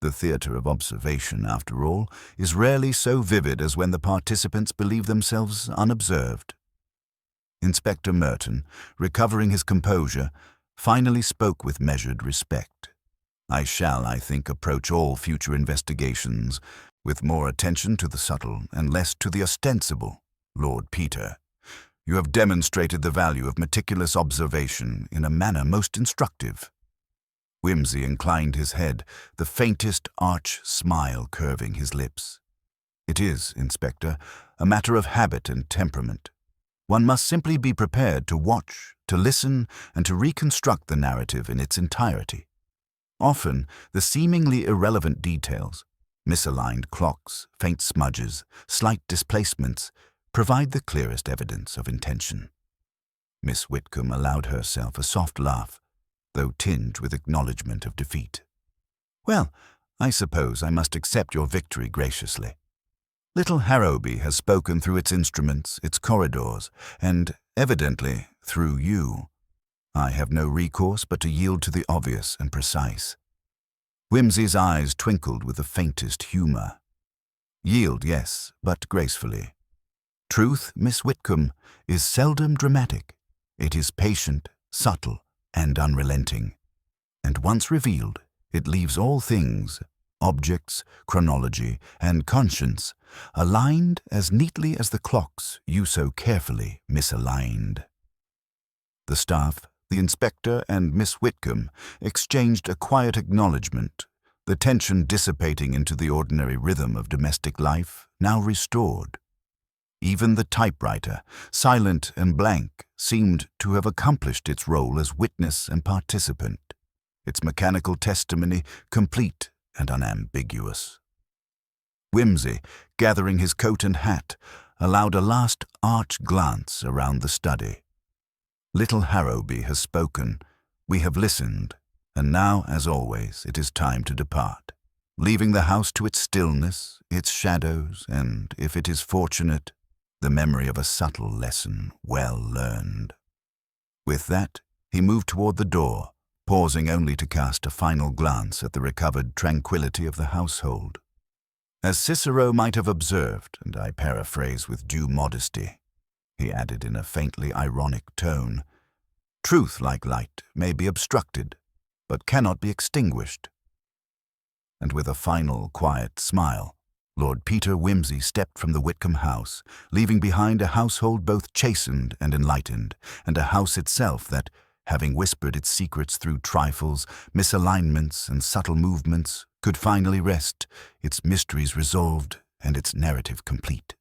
The theatre of observation, after all, is rarely so vivid as when the participants believe themselves unobserved." Inspector Merton, recovering his composure, finally spoke with measured respect. I shall, I think, approach all future investigations with more attention to the subtle and less to the ostensible, Lord Peter. You have demonstrated the value of meticulous observation in a manner most instructive. Whimsy inclined his head, the faintest arch smile curving his lips. It is, Inspector, a matter of habit and temperament. One must simply be prepared to watch, to listen, and to reconstruct the narrative in its entirety. Often, the seemingly irrelevant details, misaligned clocks, faint smudges, slight displacements, provide the clearest evidence of intention. Miss Whitcomb allowed herself a soft laugh, though tinged with acknowledgement of defeat. Well, I suppose I must accept your victory graciously. Little Harrowby has spoken through its instruments, its corridors, and, evidently, through you. I have no recourse but to yield to the obvious and precise. Whimsy's eyes twinkled with the faintest humor. Yield, yes, but gracefully. Truth, Miss Whitcomb, is seldom dramatic. It is patient, subtle, and unrelenting. And once revealed, it leaves all things, objects, chronology, and conscience, aligned as neatly as the clocks you so carefully misaligned. The staff, the inspector, and Miss Whitcomb exchanged a quiet acknowledgement, the tension dissipating into the ordinary rhythm of domestic life, now restored. Even the typewriter, silent and blank, seemed to have accomplished its role as witness and participant, its mechanical testimony complete and unambiguous. Whimsy, gathering his coat and hat, allowed a last arch glance around the study. Little Harrowby has spoken, we have listened, and now, as always, it is time to depart, leaving the house to its stillness, its shadows, and, if it is fortunate, the memory of a subtle lesson well learned. With that, he moved toward the door, pausing only to cast a final glance at the recovered tranquility of the household. As Cicero might have observed, and I paraphrase with due modesty, he added in a faintly ironic tone, truth, like light, may be obstructed, but cannot be extinguished. And with a final, quiet smile, Lord Peter Whimsy stepped from the Whitcomb house, leaving behind a household both chastened and enlightened, and a house itself that, having whispered its secrets through trifles, misalignments, and subtle movements, could finally rest, its mysteries resolved and its narrative complete.